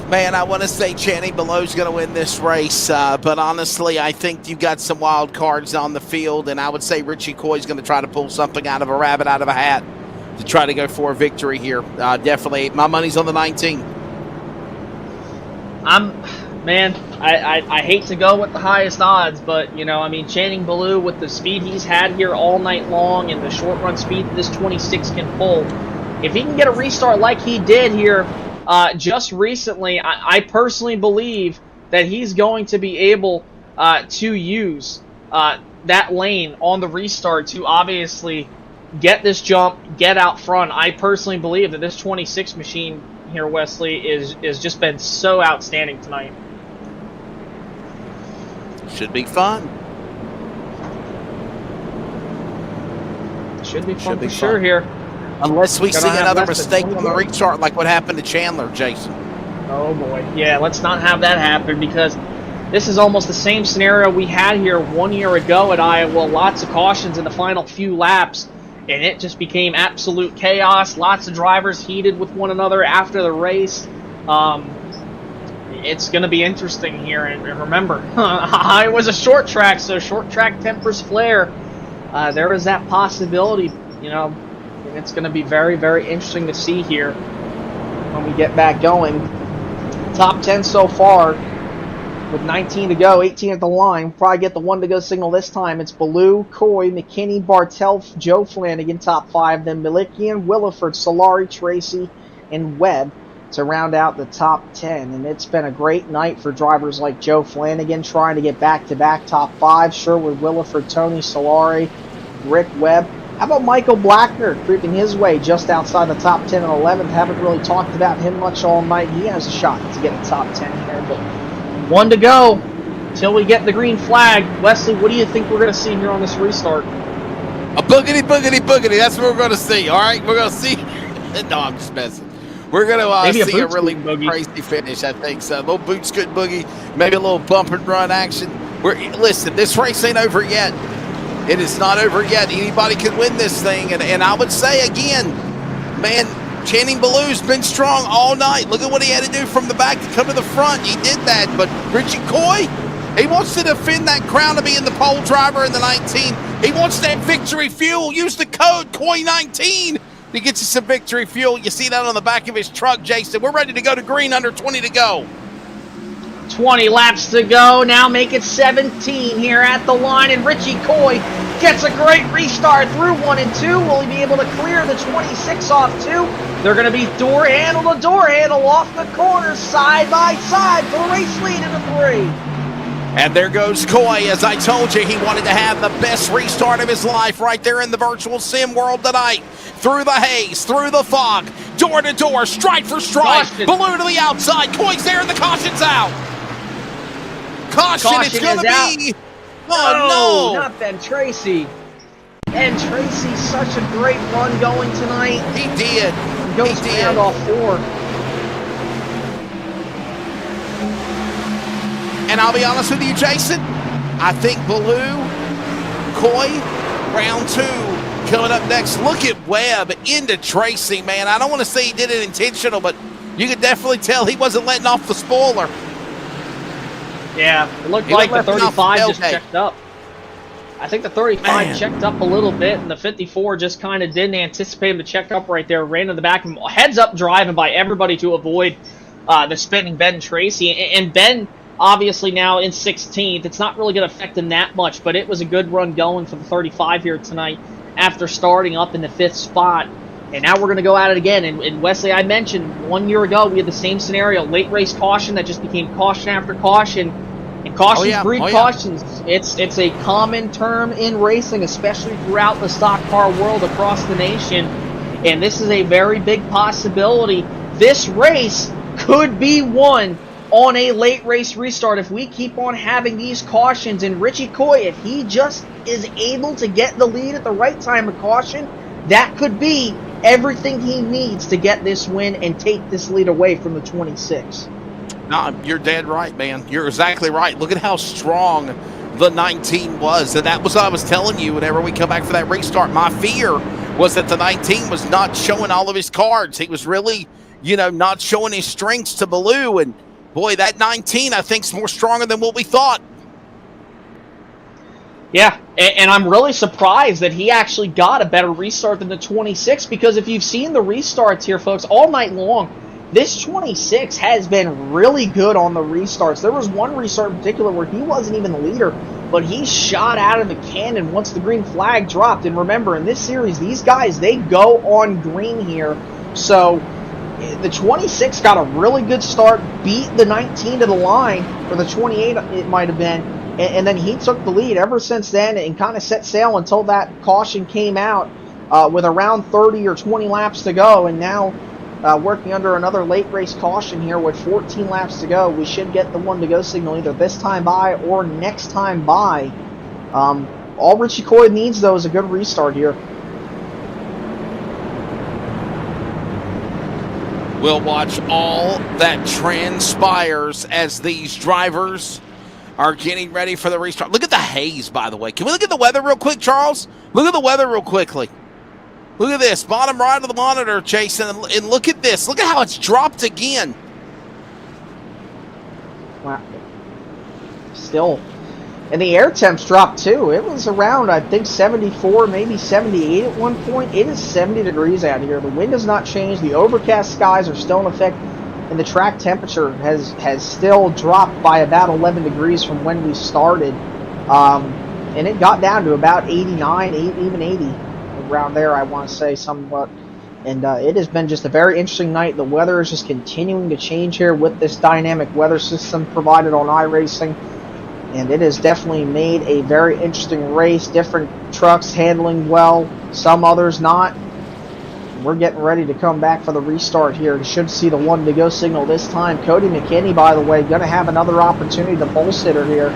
Man, I want to say Channing Ballou's going to win this race, but honestly, I think you've got some wild cards on the field, and I would say Richie Coy's going to try to pull something out of a rabbit out of a hat to try to go for a victory here. Definitely, my money's on the 19. I hate to go with the highest odds, but, Channing Ballou with the speed he's had here all night long and the short run speed that this 26 can pull, if he can get a restart like he did here just recently, I personally believe that he's going to be able to use that lane on the restart to obviously get this jump, get out front. I personally believe that this 26 machine here, Wesley, is just been so outstanding tonight. Should be fun. Should be fun for sure here. Unless we see another mistake on the restart like what happened to Chandler, Jason. Oh boy. Yeah, let's not have that happen because this is almost the same scenario we had here 1 year ago at Iowa. Lots of cautions in the final few laps, and it just became absolute chaos. Lots of drivers heated with one another after the race. It's going to be interesting here. And remember, Iowa's a short track, so short track tempers flare. There is that possibility, and it's going to be very, very interesting to see here when we get back going. Top 10 so far with 19 to go, 18 at the line. We'll probably get the 1 to go signal this time. It's Ballou, Coy, McKinney, Bartel, Joe Flanagan, top 5. Then Malikian, Williford, Solari, Tracy, and Webb to round out the top 10. And it's been a great night for drivers like Joe Flanagan trying to get back-to-back top 5. Sherwood, Williford, Tony, Solari, Rick Webb. How about Michael Blackner creeping his way just outside the top 10 and 11th? Haven't really talked about him much all night. He has a shot to get the top 10 here, but 1 to go until we get the green flag. Wesley, what do you think we're going to see here on this restart? A boogity, boogity, boogity. That's what we're going to see, all right? We're going to see. No, I'm just messing. We're going to see a really crazy finish, I think so. A little boot scoot boogie, maybe a little bump and run action. Listen, this race ain't over yet. It is not over yet. Anybody can win this thing. And I would say again, man, Channing Ballou's been strong all night. Look at what he had to do from the back to come to the front. He did that. But Richie Coy, he wants to defend that crown of being the pole driver in the 19. He wants that victory fuel. Use the code COY19 to get you some victory fuel. You see that on the back of his truck, Jason. We're ready to go to green, under 20 to go. 20 laps to go. Now make it 17 here at the line. And Richie Coy gets a great restart through 1 and 2. Will he be able to clear the 26 off 2? They're going to be door handle to door handle off the corner, side by side for race lead into 3. And there goes Coy. As I told you, he wanted to have the best restart of his life right there in the virtual sim world tonight. Through the haze, through the fog, door to door, stripe for stripe. Caution. Baloo to the outside. Coy's there and the caution's out. Caution it's going to be. Oh, no. Not Ben Tracy. Ben Tracy, such a great run going tonight. He did. He goes round off 4. And I'll be honest with you, Jason, I think Baloo, Coy, round 2 coming up next. Look at Webb into Tracy, man. I don't want to say he did it intentional, but you could definitely tell he wasn't letting off the spoiler. Yeah, it looked like the 35 just checked up. I think the 35 checked up a little bit, and the 54 just kind of didn't anticipate him to check up right there. Ran in the back, heads up driving by everybody to avoid the spinning Ben Tracy. And Ben, obviously now in 16th. It's not really going to affect him that much, but it was a good run going for the 35 here tonight after starting up in the 5th spot. And now we're going to go at it again. And Wesley, I mentioned 1 year ago we had the same scenario, late race caution that just became caution after caution. And cautions breed cautions. It's a common term in racing, especially throughout the stock car world across the nation. And this is a very big possibility. This race could be won on a late race restart if we keep on having these cautions. And Richie Coy, if he just is able to get the lead at the right time of caution, that could be everything he needs to get this win and take this lead away from the 26. No, you're dead right, man. You're exactly right. Look at how strong the 19 was. And that was what I was telling you whenever we come back for that restart. My fear was that the 19 was not showing all of his cards. He was really, not showing his strengths to Baloo. And boy, that 19, I think, is more stronger than what we thought. Yeah, and I'm really surprised that he actually got a better restart than the 26, because if you've seen the restarts here, folks, all night long, this 26 has been really good on the restarts. There was one restart in particular where he wasn't even the leader, but he shot out of the cannon once the green flag dropped. And remember, in this series, these guys, they go on green here. So the 26 got a really good start, beat the 19 to the line, or the 28 it might have been, and then he took the lead ever since then and kind of set sail until that caution came out with around 30 or 20 laps to go. And now working under another late race caution here with 14 laps to go. We should get the 1 to go signal either this time by or next time by. All Richie Coy needs, though, is a good restart here. We'll watch all that transpires as these drivers are getting ready for the restart. Look at the haze, by the way. Can we look at the weather real quick, Charles? Look at the weather real quickly. Look at this, bottom right of the monitor, Jason, and look at this. Look at how it's dropped again. Wow. Still. And the air temps dropped too. It was around, I think, 74, maybe 78 at one point. It is 70 degrees out here. The wind has not changed. The overcast skies are still in effect. And the track temperature has still dropped by about 11 degrees from when we started. And it got down to about 89, even 80. Around there, I want to say, somewhat. And it has been just a very interesting night. The weather is just continuing to change here with this dynamic weather system provided on iRacing. And it has definitely made a very interesting race. Different trucks handling well, some others not. We're getting ready to come back for the restart here. We should see the 1 to go signal this time. Cody McKinney, by the way, going to have another opportunity, the pole sitter here.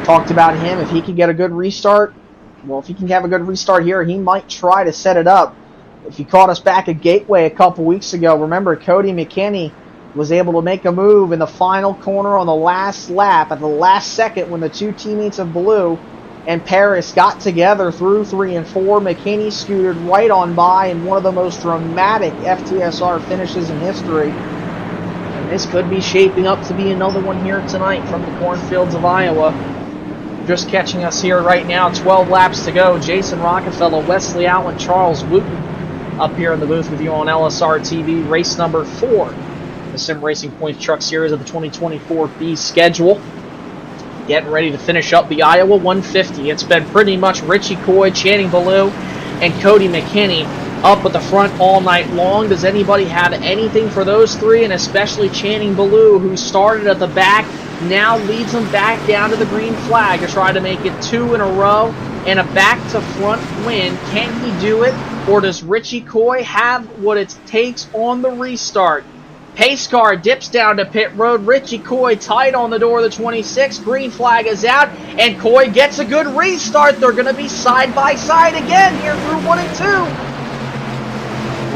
Talked about him. If he can get a good restart, well, if he can have a good restart here, he might try to set it up. If you caught us back at Gateway a couple weeks ago, remember Cody McKinney was able to make a move in the final corner on the last lap at the last second when the two teammates of Blue and Paris got together through 3 and 4. McKinney scooted right on by in one of the most dramatic FTSR finishes in history. And this could be shaping up to be another one here tonight from the cornfields of Iowa. Just catching us here right now, 12 laps to go. Jason Rockefeller, Wesley Allen, Charles Wooten up here in the booth with you on LSRTV, race number 4, the Sim Racing Points Truck Series of the 2024 B schedule. Getting ready to finish up the Iowa 150. It's been pretty much Richie Coy, Channing Ballou, and Cody McKinney up at the front all night long. Does anybody have anything for those three? And especially Channing Ballou, who started at the back, now leads them back down to the green flag to try to make it 2 in a row and a back-to-front win. Can he do it, or does Richie Coy have what it takes on the restart? Pace car dips down to pit road. Richie Coy tight on the door of the 26. Green flag is out, and Coy gets a good restart. They're going to be side by side again here through 1 and 2.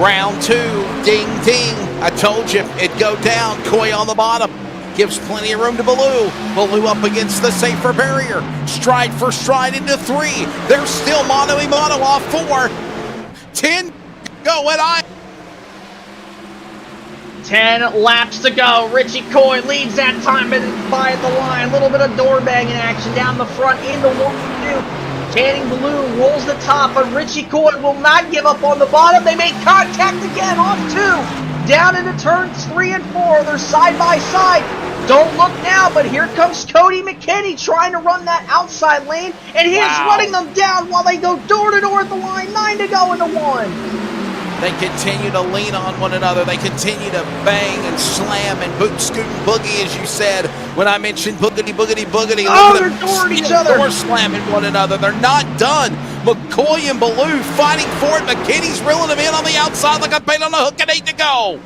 Round 2, ding, ding. I told you it'd go down. Coy on the bottom. Gives plenty of room to Ballou. Ballou up against the safer barrier. Stride for stride into 3. They're still mano-a-mano off 4. 10, go at I. 10 laps to go. Richie Coy leads that time by at the line. A little bit of door banging action down the front into 1 and 2. Channing Ballou rolls the top, but Richie Coy will not give up on the bottom. They make contact again off 2. Down into turns 3 and 4. They're side by side. Don't look now, but here comes Cody McKinney trying to run that outside lane, and he is running them down while they go door to door at the line. 9 to go into 1. They continue to lean on one another. They continue to bang and slam and boot, scoot, and boogie, as you said when I mentioned boogity, boogity, boogity. Oh, they're dooring each other. Door slamming one another. They're not done. McCoy and Ballou fighting for it. McKinney's reeling them in on the outside like a bait on a hook at 8 to go.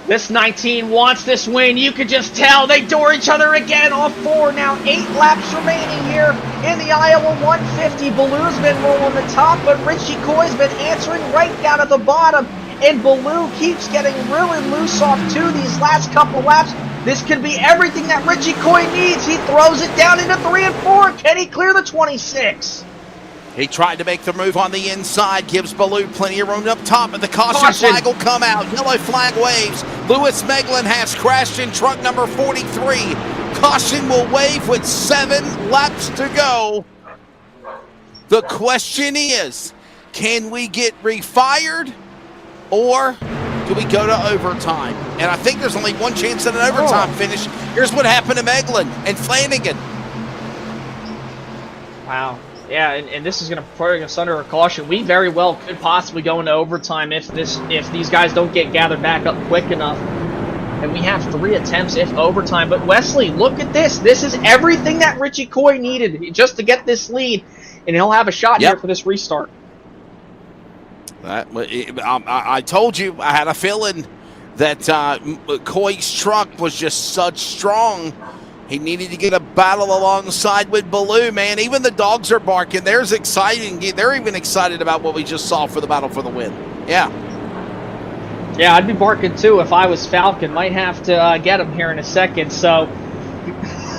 This 19 wants this win. You could just tell they door each other again off 4. Now 8 laps remaining here in the Iowa 150. Ballou's been rolling the top, but Richie Coy's been answering right down at the bottom. And Ballou keeps getting really loose off 2 these last couple laps. This could be everything that Richie Coy needs. He throws it down into 3 and 4. Can he clear the 26? He tried to make the move on the inside, gives Ballou plenty of room up top, but the caution flag will come out. Yellow flag waves. Lewis Meglin has crashed in truck number 43. Caution will wave with 7 laps to go. The question is, can we get refired, or do we go to overtime? And I think there's only one chance at an overtime finish. Here's what happened to Meglin and Flanagan. Wow. Yeah, and this is going to put us under a caution. We very well could possibly go into overtime if these guys don't get gathered back up quick enough. And we have 3 attempts if overtime. But Wesley, look at this. This is everything that Richie Coy needed just to get this lead. And he'll have a shot here for this restart. I told you, I had a feeling that Coy's truck was just such strong. He needed to get a battle alongside with Ballou, man. Even the dogs are barking. There's exciting. They're even excited about what we just saw for the battle for the win. Yeah. Yeah, I'd be barking too if I was Falcon. Might have to get him here in a second. So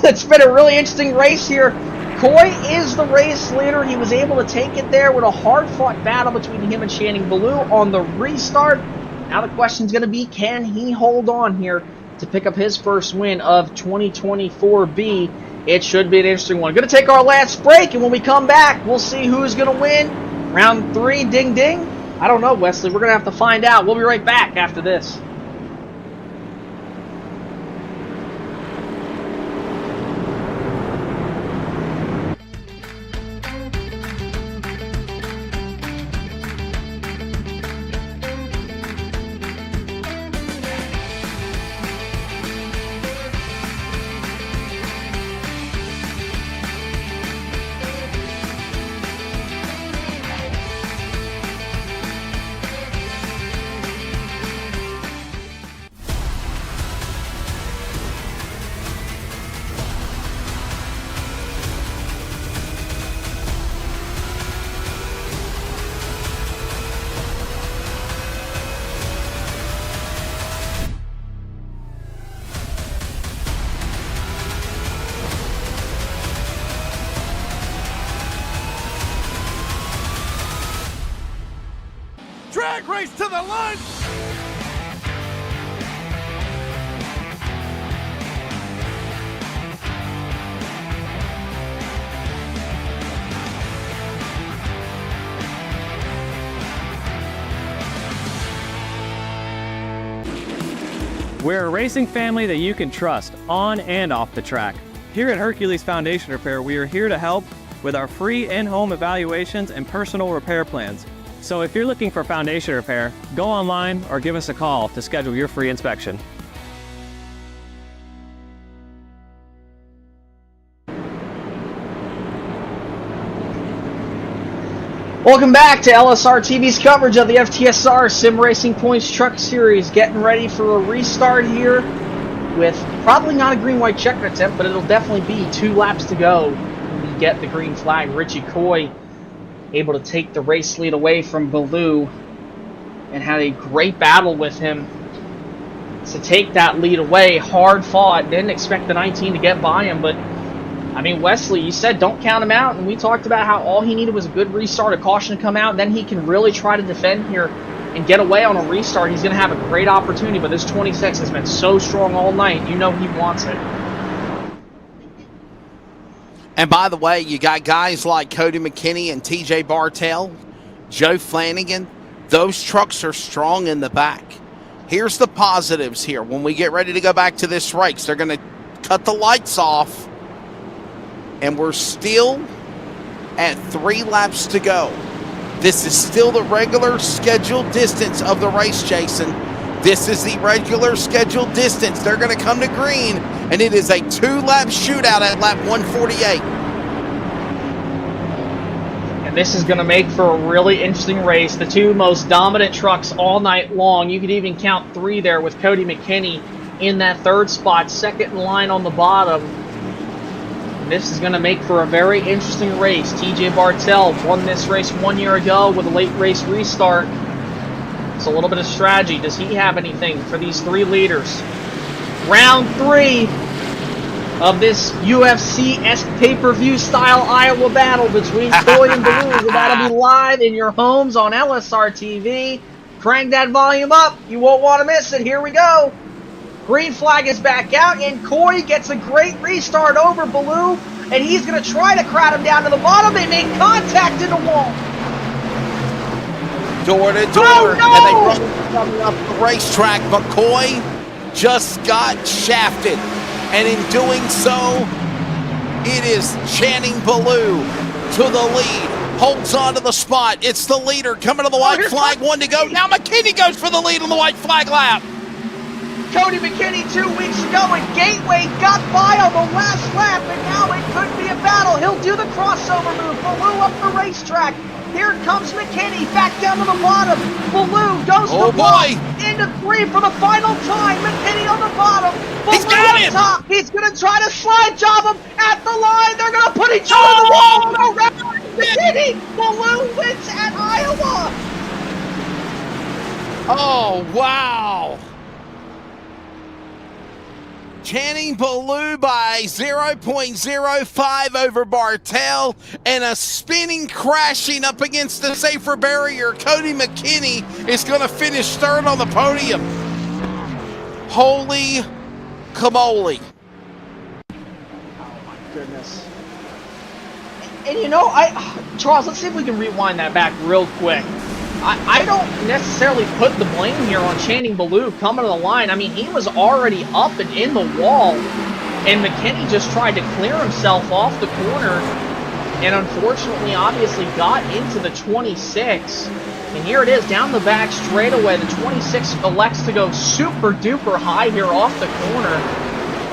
it's been a really interesting race here. Coy is the race leader. He was able to take it there with a hard-fought battle between him and Channing Ballou on the restart. Now the question's going to be, can he hold on here to pick up his first win of 2024B? It should be an interesting one. Going to take our last break, and when we come back, we'll see who's going to win. Round 3, ding ding. I don't know, Wesley. We're going to have to find out. We'll be right back after this. Drag race to the line. We're a racing family that you can trust on and off the track. Here at Hercules Foundation Repair, we are here to help with our free in-home evaluations and personal repair plans. So if you're looking for foundation repair, go online or give us a call to schedule your free inspection. Welcome back to LSRTV's coverage of the FTSR Sim Racing Points Truck Series. Getting ready for a restart here with probably not a green-white checker attempt, but it'll definitely be 2 laps to go when we get the green flag. Richie Coy able to take the race lead away from Baloo and had a great battle with him to take that lead away. Hard fought. Didn't expect the 19 to get by him, but I mean, Wesley, you said don't count him out, and we talked about how all he needed was a good restart, a caution to come out, and then he can really try to defend here and get away on a restart. He's going to have a great opportunity, but this 26 has been so strong all night. You know he wants it. And by the way, you got guys like Cody McKinney and TJ Bartell, Joe Flanagan. Those trucks are strong in the back. Here's the positives here. When we get ready to go back to this race, they're going to cut the lights off. And we're still at 3 laps to go. This is still the regular scheduled distance of the race, Jason. This is the regular scheduled distance. They're going to come to green, and it is a 2-lap shootout at lap 148. And this is going to make for a really interesting race. The 2 most dominant trucks all night long. You could even count 3 there with Cody McKinney in that 3rd spot, second in line on the bottom. This is going to make for a very interesting race. TJ Bartell won this race 1 year ago with a late race restart. It's a little bit of strategy. Does he have anything for these 3 leaders? Round 3 of this UFC-esque pay-per-view style Iowa battle between Coy and Baloo. That'll be live in your homes on LSRTV. Crank that volume up. You won't want to miss it. Here we go. Green flag is back out, and Coy gets a great restart over Baloo, and he's going to try to crowd him down to the bottom. They make contact in the wall. Door to door, Oh, no! and they run up the racetrack. McCoy just got shafted, and in doing so, it is Channing Baloo to the lead. Holds on to the spot. It's the leader coming to the white flag. 1 to go. Now McKinney goes for the lead on the white flag lap. Cody McKinney 2 weeks ago in Gateway got by on the last lap, and now it could be a battle. He'll do the crossover move. Baloo up the racetrack. Here comes McKinney back down to the bottom. Baloo goes Oh, for one, boy. into 3 for the final time. McKinney on the bottom. Baloo He's got him. top. He's going to try to slide job him at the line. They're going to put each other in the wall. No, McKinney. Baloo wins at Iowa. Oh, wow. Channing Baloo by 0.05 over Bartell, and a spinning, crashing up against the safer barrier. Cody McKinney is going to finish 3rd on the podium. Holy camole. Oh my goodness. And you know, Charles, let's see if we can rewind that back real quick. I don't necessarily put the blame here on Channing Baloo coming to the line. I mean, he was already up and in the wall, and McKinney just tried to clear himself off the corner, and unfortunately, obviously, got into the 26. And here it is, down the back straightaway. The 26 elects to go super duper high here off the corner.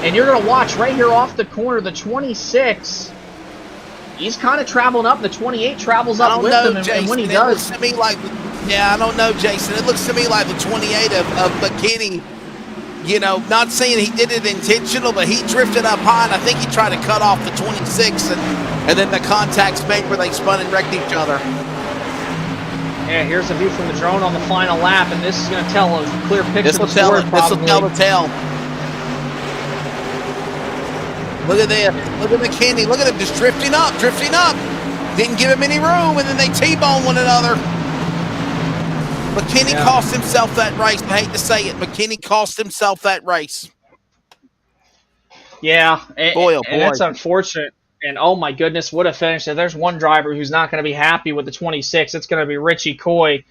And you're going to watch right here off the corner, the 26. He's kind of traveling up. The 28 travels up with him, and when he does, it looks to me like, I don't know, Jason. It looks to me like the 28 of McKinney. You know, not saying he did it intentional, but he drifted up high, and I think he tried to cut off the 26, and then the contacts made where they spun and wrecked each other. Yeah, here's a view from the drone on the final lap, and this is going to tell a clear picture This of will the tell story, it. This will tell the tale. Look at this. Look at McKinney. Look at him just drifting up, drifting up. Didn't give him any room, and then they T-bone one another. McKinney cost himself that race. I hate to say it. McKinney cost himself that race. Yeah, and, boy, oh and boy. that's unfortunate. And oh my goodness, what a finish. There's one driver who's not going to be happy with the 26. It's going to be Richie Coy.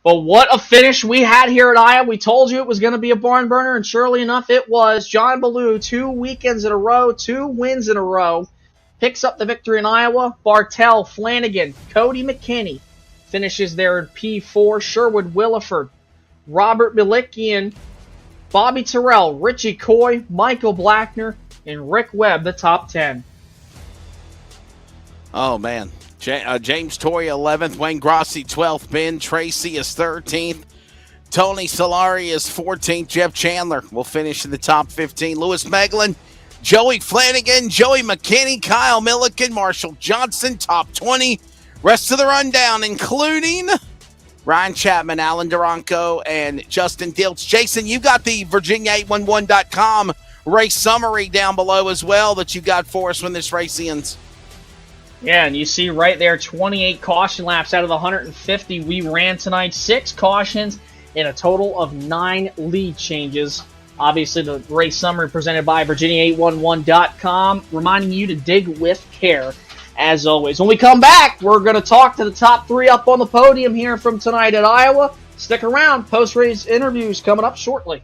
But what a finish we had here at Iowa. We told you it was going to be a barn burner, and surely enough it was. John Ballou, 2 weekends in a row, 2 wins in a row, picks up the victory in Iowa. Bartel, Flanagan, Cody McKinney finishes there in P4. Sherwood Williford, Robert Milikian, Bobby Terrell, Richie Coy, Michael Blackner, and Rick Webb, the top 10. Oh, man. James Torrey, 11th. Wayne Grossi, 12th. Ben Tracy is 13th. Tony Solari is 14th. Jeff Chandler will finish in the top 15. Lewis Meglin, Joey Flanagan, Joey McKinney, Kyle Milliken, Marshall Johnson, top 20. Rest of the rundown, including Ryan Chapman, Alan Duranco, and Justin Diltz. Jason, you got the Virginia811.com race summary down below as well that you got for us when this race ends. Yeah, and you see right there 28 caution laps out of the 150 we ran tonight. 6 cautions and a total of 9 lead changes. Obviously, the race summary presented by Virginia811.com, reminding you to dig with care, as always. When we come back, we're going to talk to the top 3 up on the podium here from tonight at Iowa. Stick around. Post-race interviews coming up shortly.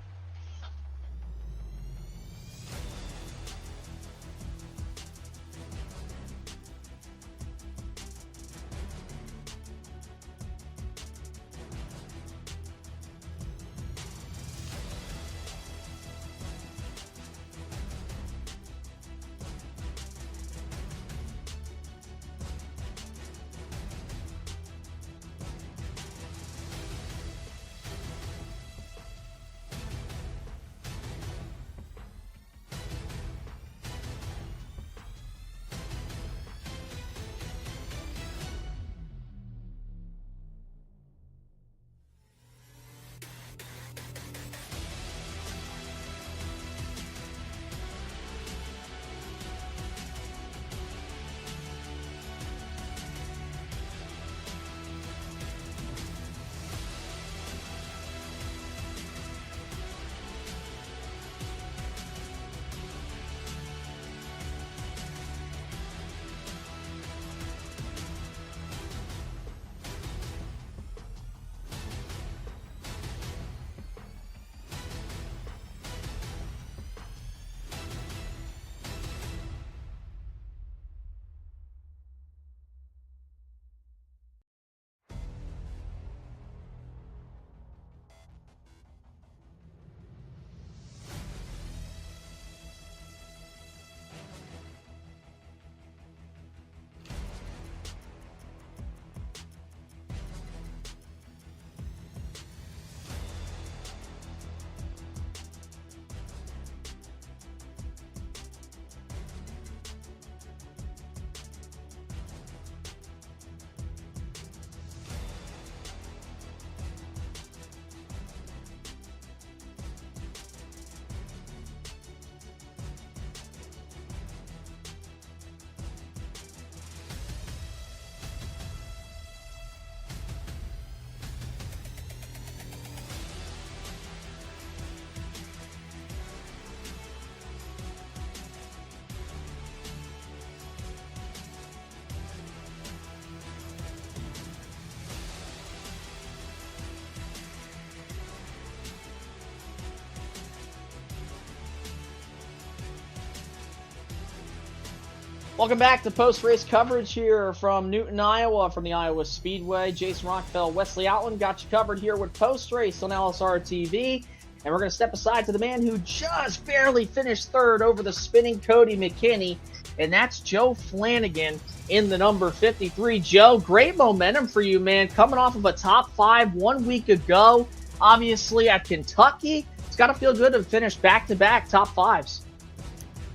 Welcome back to post-race coverage here from Newton, Iowa, from the Iowa Speedway. Jason Rockfeld, Wesley Outland got you covered here with post-race on LSRTV. And we're going to step aside to the man who just barely finished third over the spinning Cody McKinney, and that's Joe Flanagan in the number 53. Joe, great momentum for you, man, coming off of a top 5 1 week ago. Obviously at Kentucky, it's got to feel good to finish back-to-back top 5s.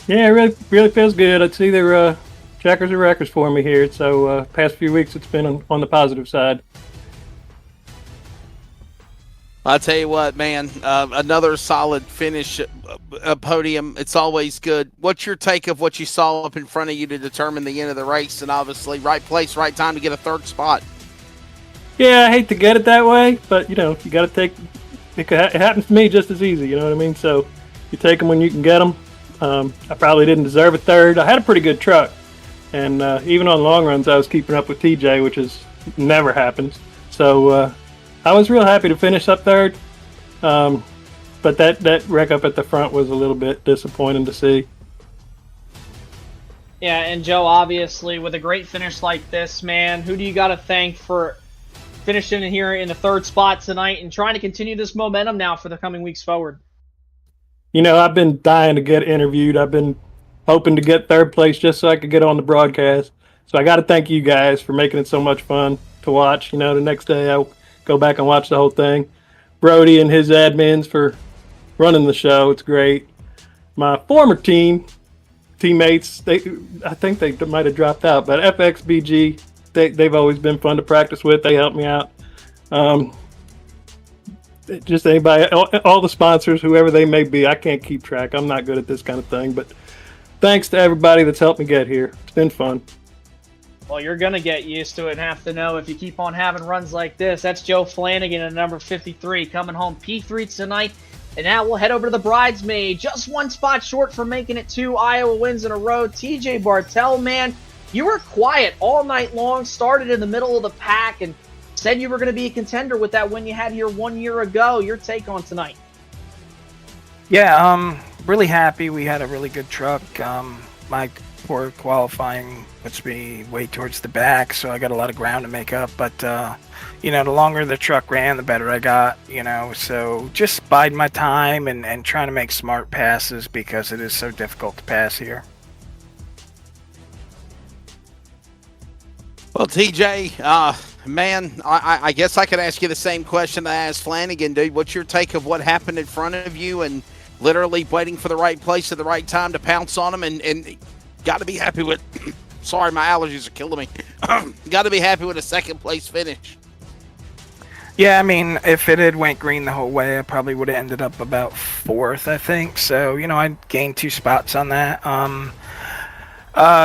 Yeah, it really feels good. It's either checkers or wreckers for me here. So past few weeks, it's been on the positive side. I'll tell you what, man, another solid finish podium. It's always good. What's your take of what you saw up in front of you to determine the end of the race? And obviously, right place, right time to get a third spot. Yeah, I hate to get it that way, but, you know, you got to take it. It happens to me just as easy, you know what I mean? So you take them when you can get them. I probably didn't deserve a third. I had a pretty good truck, and even on long runs, I was keeping up with TJ, which is never happens. So I was real happy to finish up third. But that wreck up at the front was a little bit disappointing to see. Yeah, and Joe, obviously, with a great finish like this, man, who do you got to thank for finishing here in the third spot tonight and trying to continue this momentum now for the coming weeks forward? You know, I've been dying to get interviewed. I've been hoping to get third place just so I could get on the broadcast. So I got to thank you guys for making it so much fun to watch. You know, the next day I'll go back and watch the whole thing. Brody and his admins for running the show. It's great. My former teammates, I think they might have dropped out, but FXBG, they've always been fun to practice with. They help me out. Just anybody, all the sponsors, whoever they may be. I can't keep track. I'm not good at this kind of thing, but thanks to everybody that's helped me get here. It's been fun. Well, you're going to get used to it and have to know if you keep on having runs like this. That's Joe Flanagan at number 53 coming home P3 tonight. And now we'll head over to the bridesmaid. Just one spot short from making it 2 Iowa wins in a row. TJ Bartell, man, you were quiet all night long, started in the middle of the pack, and said you were going to be a contender with that win you had here 1 year ago. Your take on tonight? Yeah, really happy. We had a really good truck. My poor qualifying puts me way towards the back, so I got a lot of ground to make up. But, you know, the longer the truck ran, the better I got, you know. So just bide my time and trying to make smart passes because it is so difficult to pass here. Well, TJ, man, I guess I could ask you the same question I asked Flanagan, dude. What's your take of what happened in front of you and literally waiting for the right place at the right time to pounce on them and got to be happy with – sorry, my allergies are killing me. Got to be happy with a second-place finish. Yeah, I mean, if it had went green the whole way, I probably would have ended up about 4th, I think. So, you know, I gained 2 spots on that.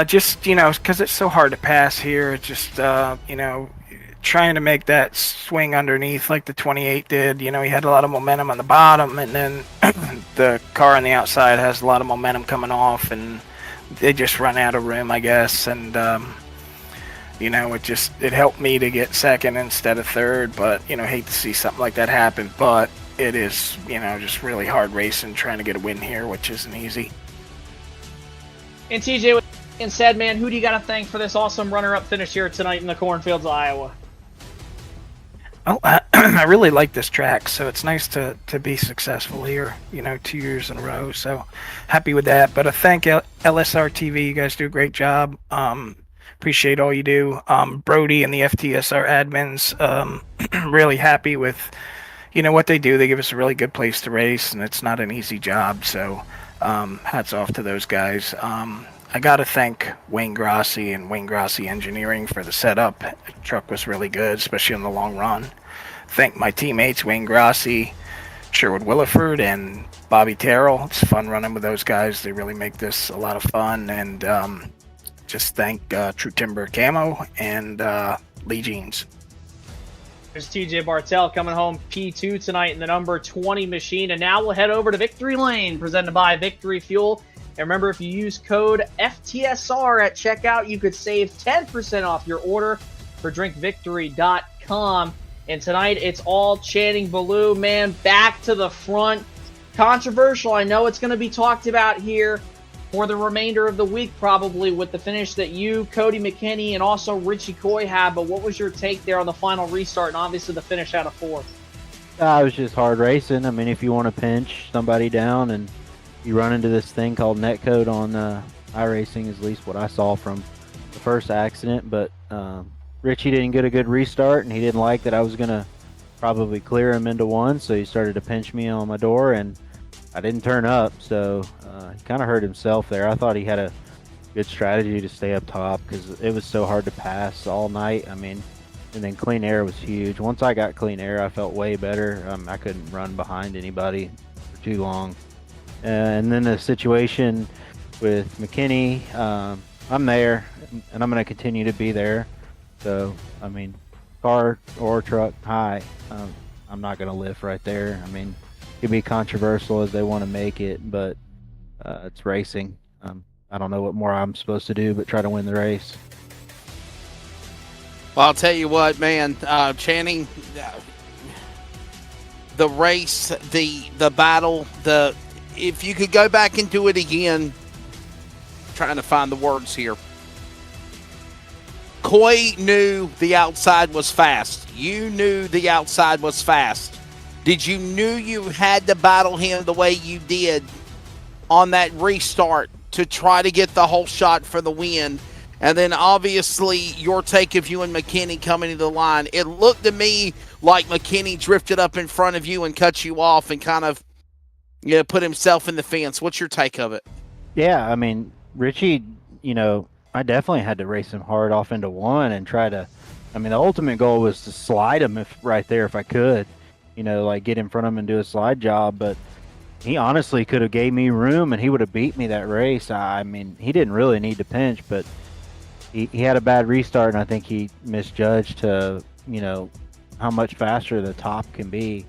Just, you know, because it's so hard to pass here, it's just, you know, trying to make that swing underneath like the 28 did. You know, he had a lot of momentum on the bottom, and then the car on the outside has a lot of momentum coming off, and they just run out of room, I guess. And, you know, it helped me to get second instead of third, but, you know, hate to see something like that happen. But it is, you know, just really hard racing, trying to get a win here, which isn't easy. And TJ, and said, man, who do you got to thank for this awesome runner-up finish here tonight in the cornfields of Iowa? Oh, I really like this track, so it's nice to be successful here, you know, 2 years in a row. So happy with that. But I thank LSRTV. You guys do a great job. Appreciate all you do. Brody and the FTSR admins, really happy with, you know, what they do. They give us a really good place to race, and it's not an easy job. So hats off to those guys. I got to thank Wayne Grassi and Wayne Grassi Engineering for the setup. The truck was really good, especially in the long run. Thank my teammates, Wayne Grassi, Sherwood Williford, and Bobby Terrell. It's fun running with those guys. They really make this a lot of fun. And just thank True Timber Camo and Lee Jeans. There's TJ Bartell coming home P2 tonight in the number 20 machine. And now we'll head over to Victory Lane, presented by Victory Fuel. And remember, if you use code FTSR at checkout, you could save 10% off your order for drinkvictory.com. And tonight, it's all Channing Ballou, man, back to the front. Controversial, I know it's going to be talked about here for the remainder of the week, probably, with the finish that you, Cody McKinney, and also Richie Coy had. But what was your take there on the final restart and obviously the finish out of 4th? It was just hard racing. I mean, if you want to pinch somebody down and you run into this thing called netcode on iRacing, is at least what I saw from the first accident. But Richie didn't get a good restart, and he didn't like that I was going to probably clear him into 1, so he started to pinch me on my door, and I didn't turn up, so he kind of hurt himself there. I thought he had a good strategy to stay up top because it was so hard to pass all night. I mean, and then clean air was huge. Once I got clean air, I felt way better. I couldn't run behind anybody for too long. And then the situation with McKinney, I'm there, and I'm going to continue to be there. So, I mean, car or truck, high, I'm not going to lift right there. I mean, it can be controversial as they want to make it, but it's racing. I don't know what more I'm supposed to do but try to win the race. Well, I'll tell you what, man, Channing, the race, the battle, if you could go back and do it again, trying to find the words here. Coy knew the outside was fast. You knew the outside was fast. Did you knew you had to battle him the way you did on that restart to try to get the whole shot for the win? And then obviously your take of you and McKinney coming to the line. It looked to me like McKinney drifted up in front of you and cut you off and kind of put himself in the fence. What's your take of it? Yeah, I mean, Richie, I definitely had to race him hard off into one and try to. I mean, the ultimate goal was to slide him right there if I could, like get in front of him and do a slide job. But he honestly could have gave me room and he would have beat me that race. I mean, he didn't really need to pinch, but he had a bad restart, and I think he misjudged how much faster the top can be.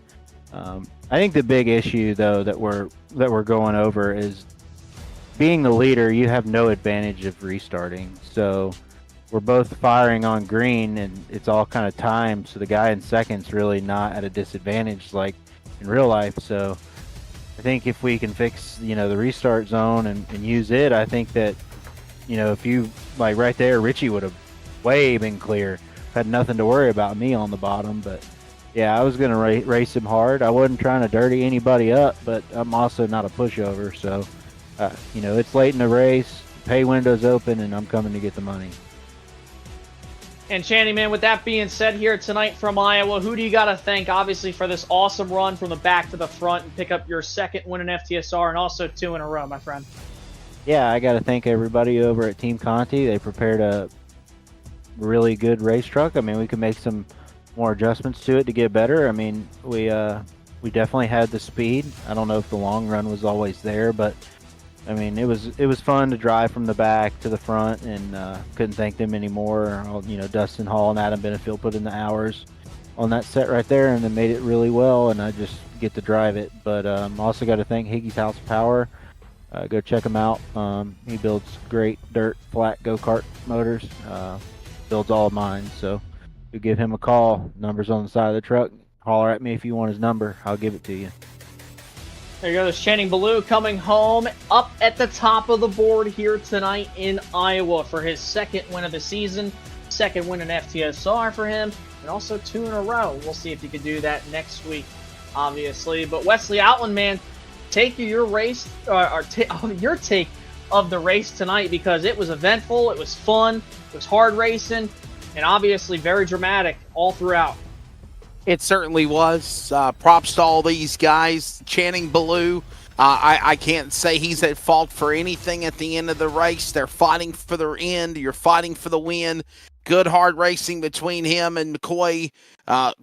I think the big issue though that we're going over is being the leader. You have no advantage of restarting, so we're both firing on green, and it's all kind of timed. So the guy in second's really not at a disadvantage like in real life. So I think if we can fix the restart zone and use it, I think that if you like right there, Richie would have way been clear, had nothing to worry about me on the bottom. But yeah, I was gonna race him hard. I wasn't trying to dirty anybody up, but I'm also not a pushover. So it's late in the race, pay window's open, and I'm coming to get the money. And Channing, man, with that being said here tonight from Iowa, who do you got to thank, obviously, for this awesome run from the back to the front and pick up your second win in FTSR and also 2 in a row, my friend? Yeah, I got to thank everybody over at Team Conti. They prepared a really good race truck. I mean, we can make some more adjustments to it to get better. I mean, we definitely had the speed. I don't know if the long run was always there, but I mean, it was fun to drive from the back to the front, and couldn't thank them anymore. Dustin Hall and Adam Benefield put in the hours on that set right there, and they made it really well, and I just get to drive it. But also got to thank Higgy's House of Power. Go check him out. He builds great dirt flat go-kart motors. Builds all of mine, so you give him a call. Number's on the side of the truck. Holler at me if you want his number. I'll give it to you. There you go. There's Channing Ballou coming home up at the top of the board here tonight in Iowa for his second win of the season. Second win in FTSR for him, and also 2 in a row. We'll see if he can do that next week, obviously. But Wesley Outland, man, take your race, your take of the race tonight, because it was eventful, it was fun, it was hard racing, and obviously very dramatic all throughout. It certainly was. Props to all these guys. Channing Ballou, I can't say he's at fault for anything at the end of the race. They're fighting for the end. You're fighting for the win. Good hard racing between him and McCoy.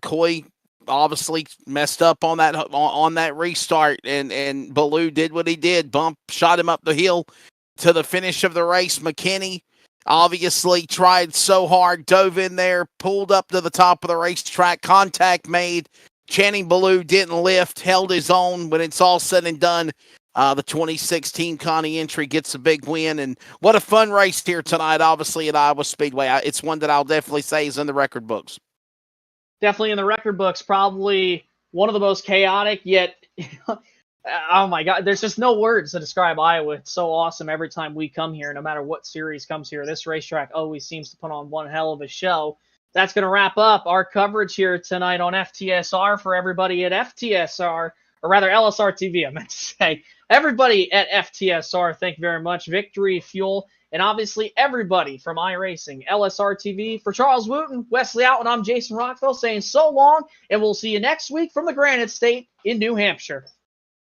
Coy obviously messed up on that restart, and Ballou did what he did. Shot him up the hill to the finish of the race. McKinney obviously tried so hard, dove in there, pulled up to the top of the racetrack, contact made. Channing Ballou didn't lift, held his own. When it's all said and done, the 2016 Conti entry gets a big win. And what a fun race here tonight, obviously, at Iowa Speedway. It's one that I'll definitely say is in the record books. Definitely in the record books, probably one of the most chaotic, yet oh my God, there's just no words to describe Iowa. It's so awesome every time we come here, no matter what series comes here. This racetrack always seems to put on one hell of a show. That's going to wrap up our coverage here tonight on FTSR for everybody at FTSR, or rather LSRTV, I meant to say. Everybody at FTSR, thank you very much. Victory Fuel, and obviously everybody from iRacing, LSRTV. For Charles Wooten, Wesley Outland, I'm Jason Rockville saying so long, and we'll see you next week from the Granite State in New Hampshire.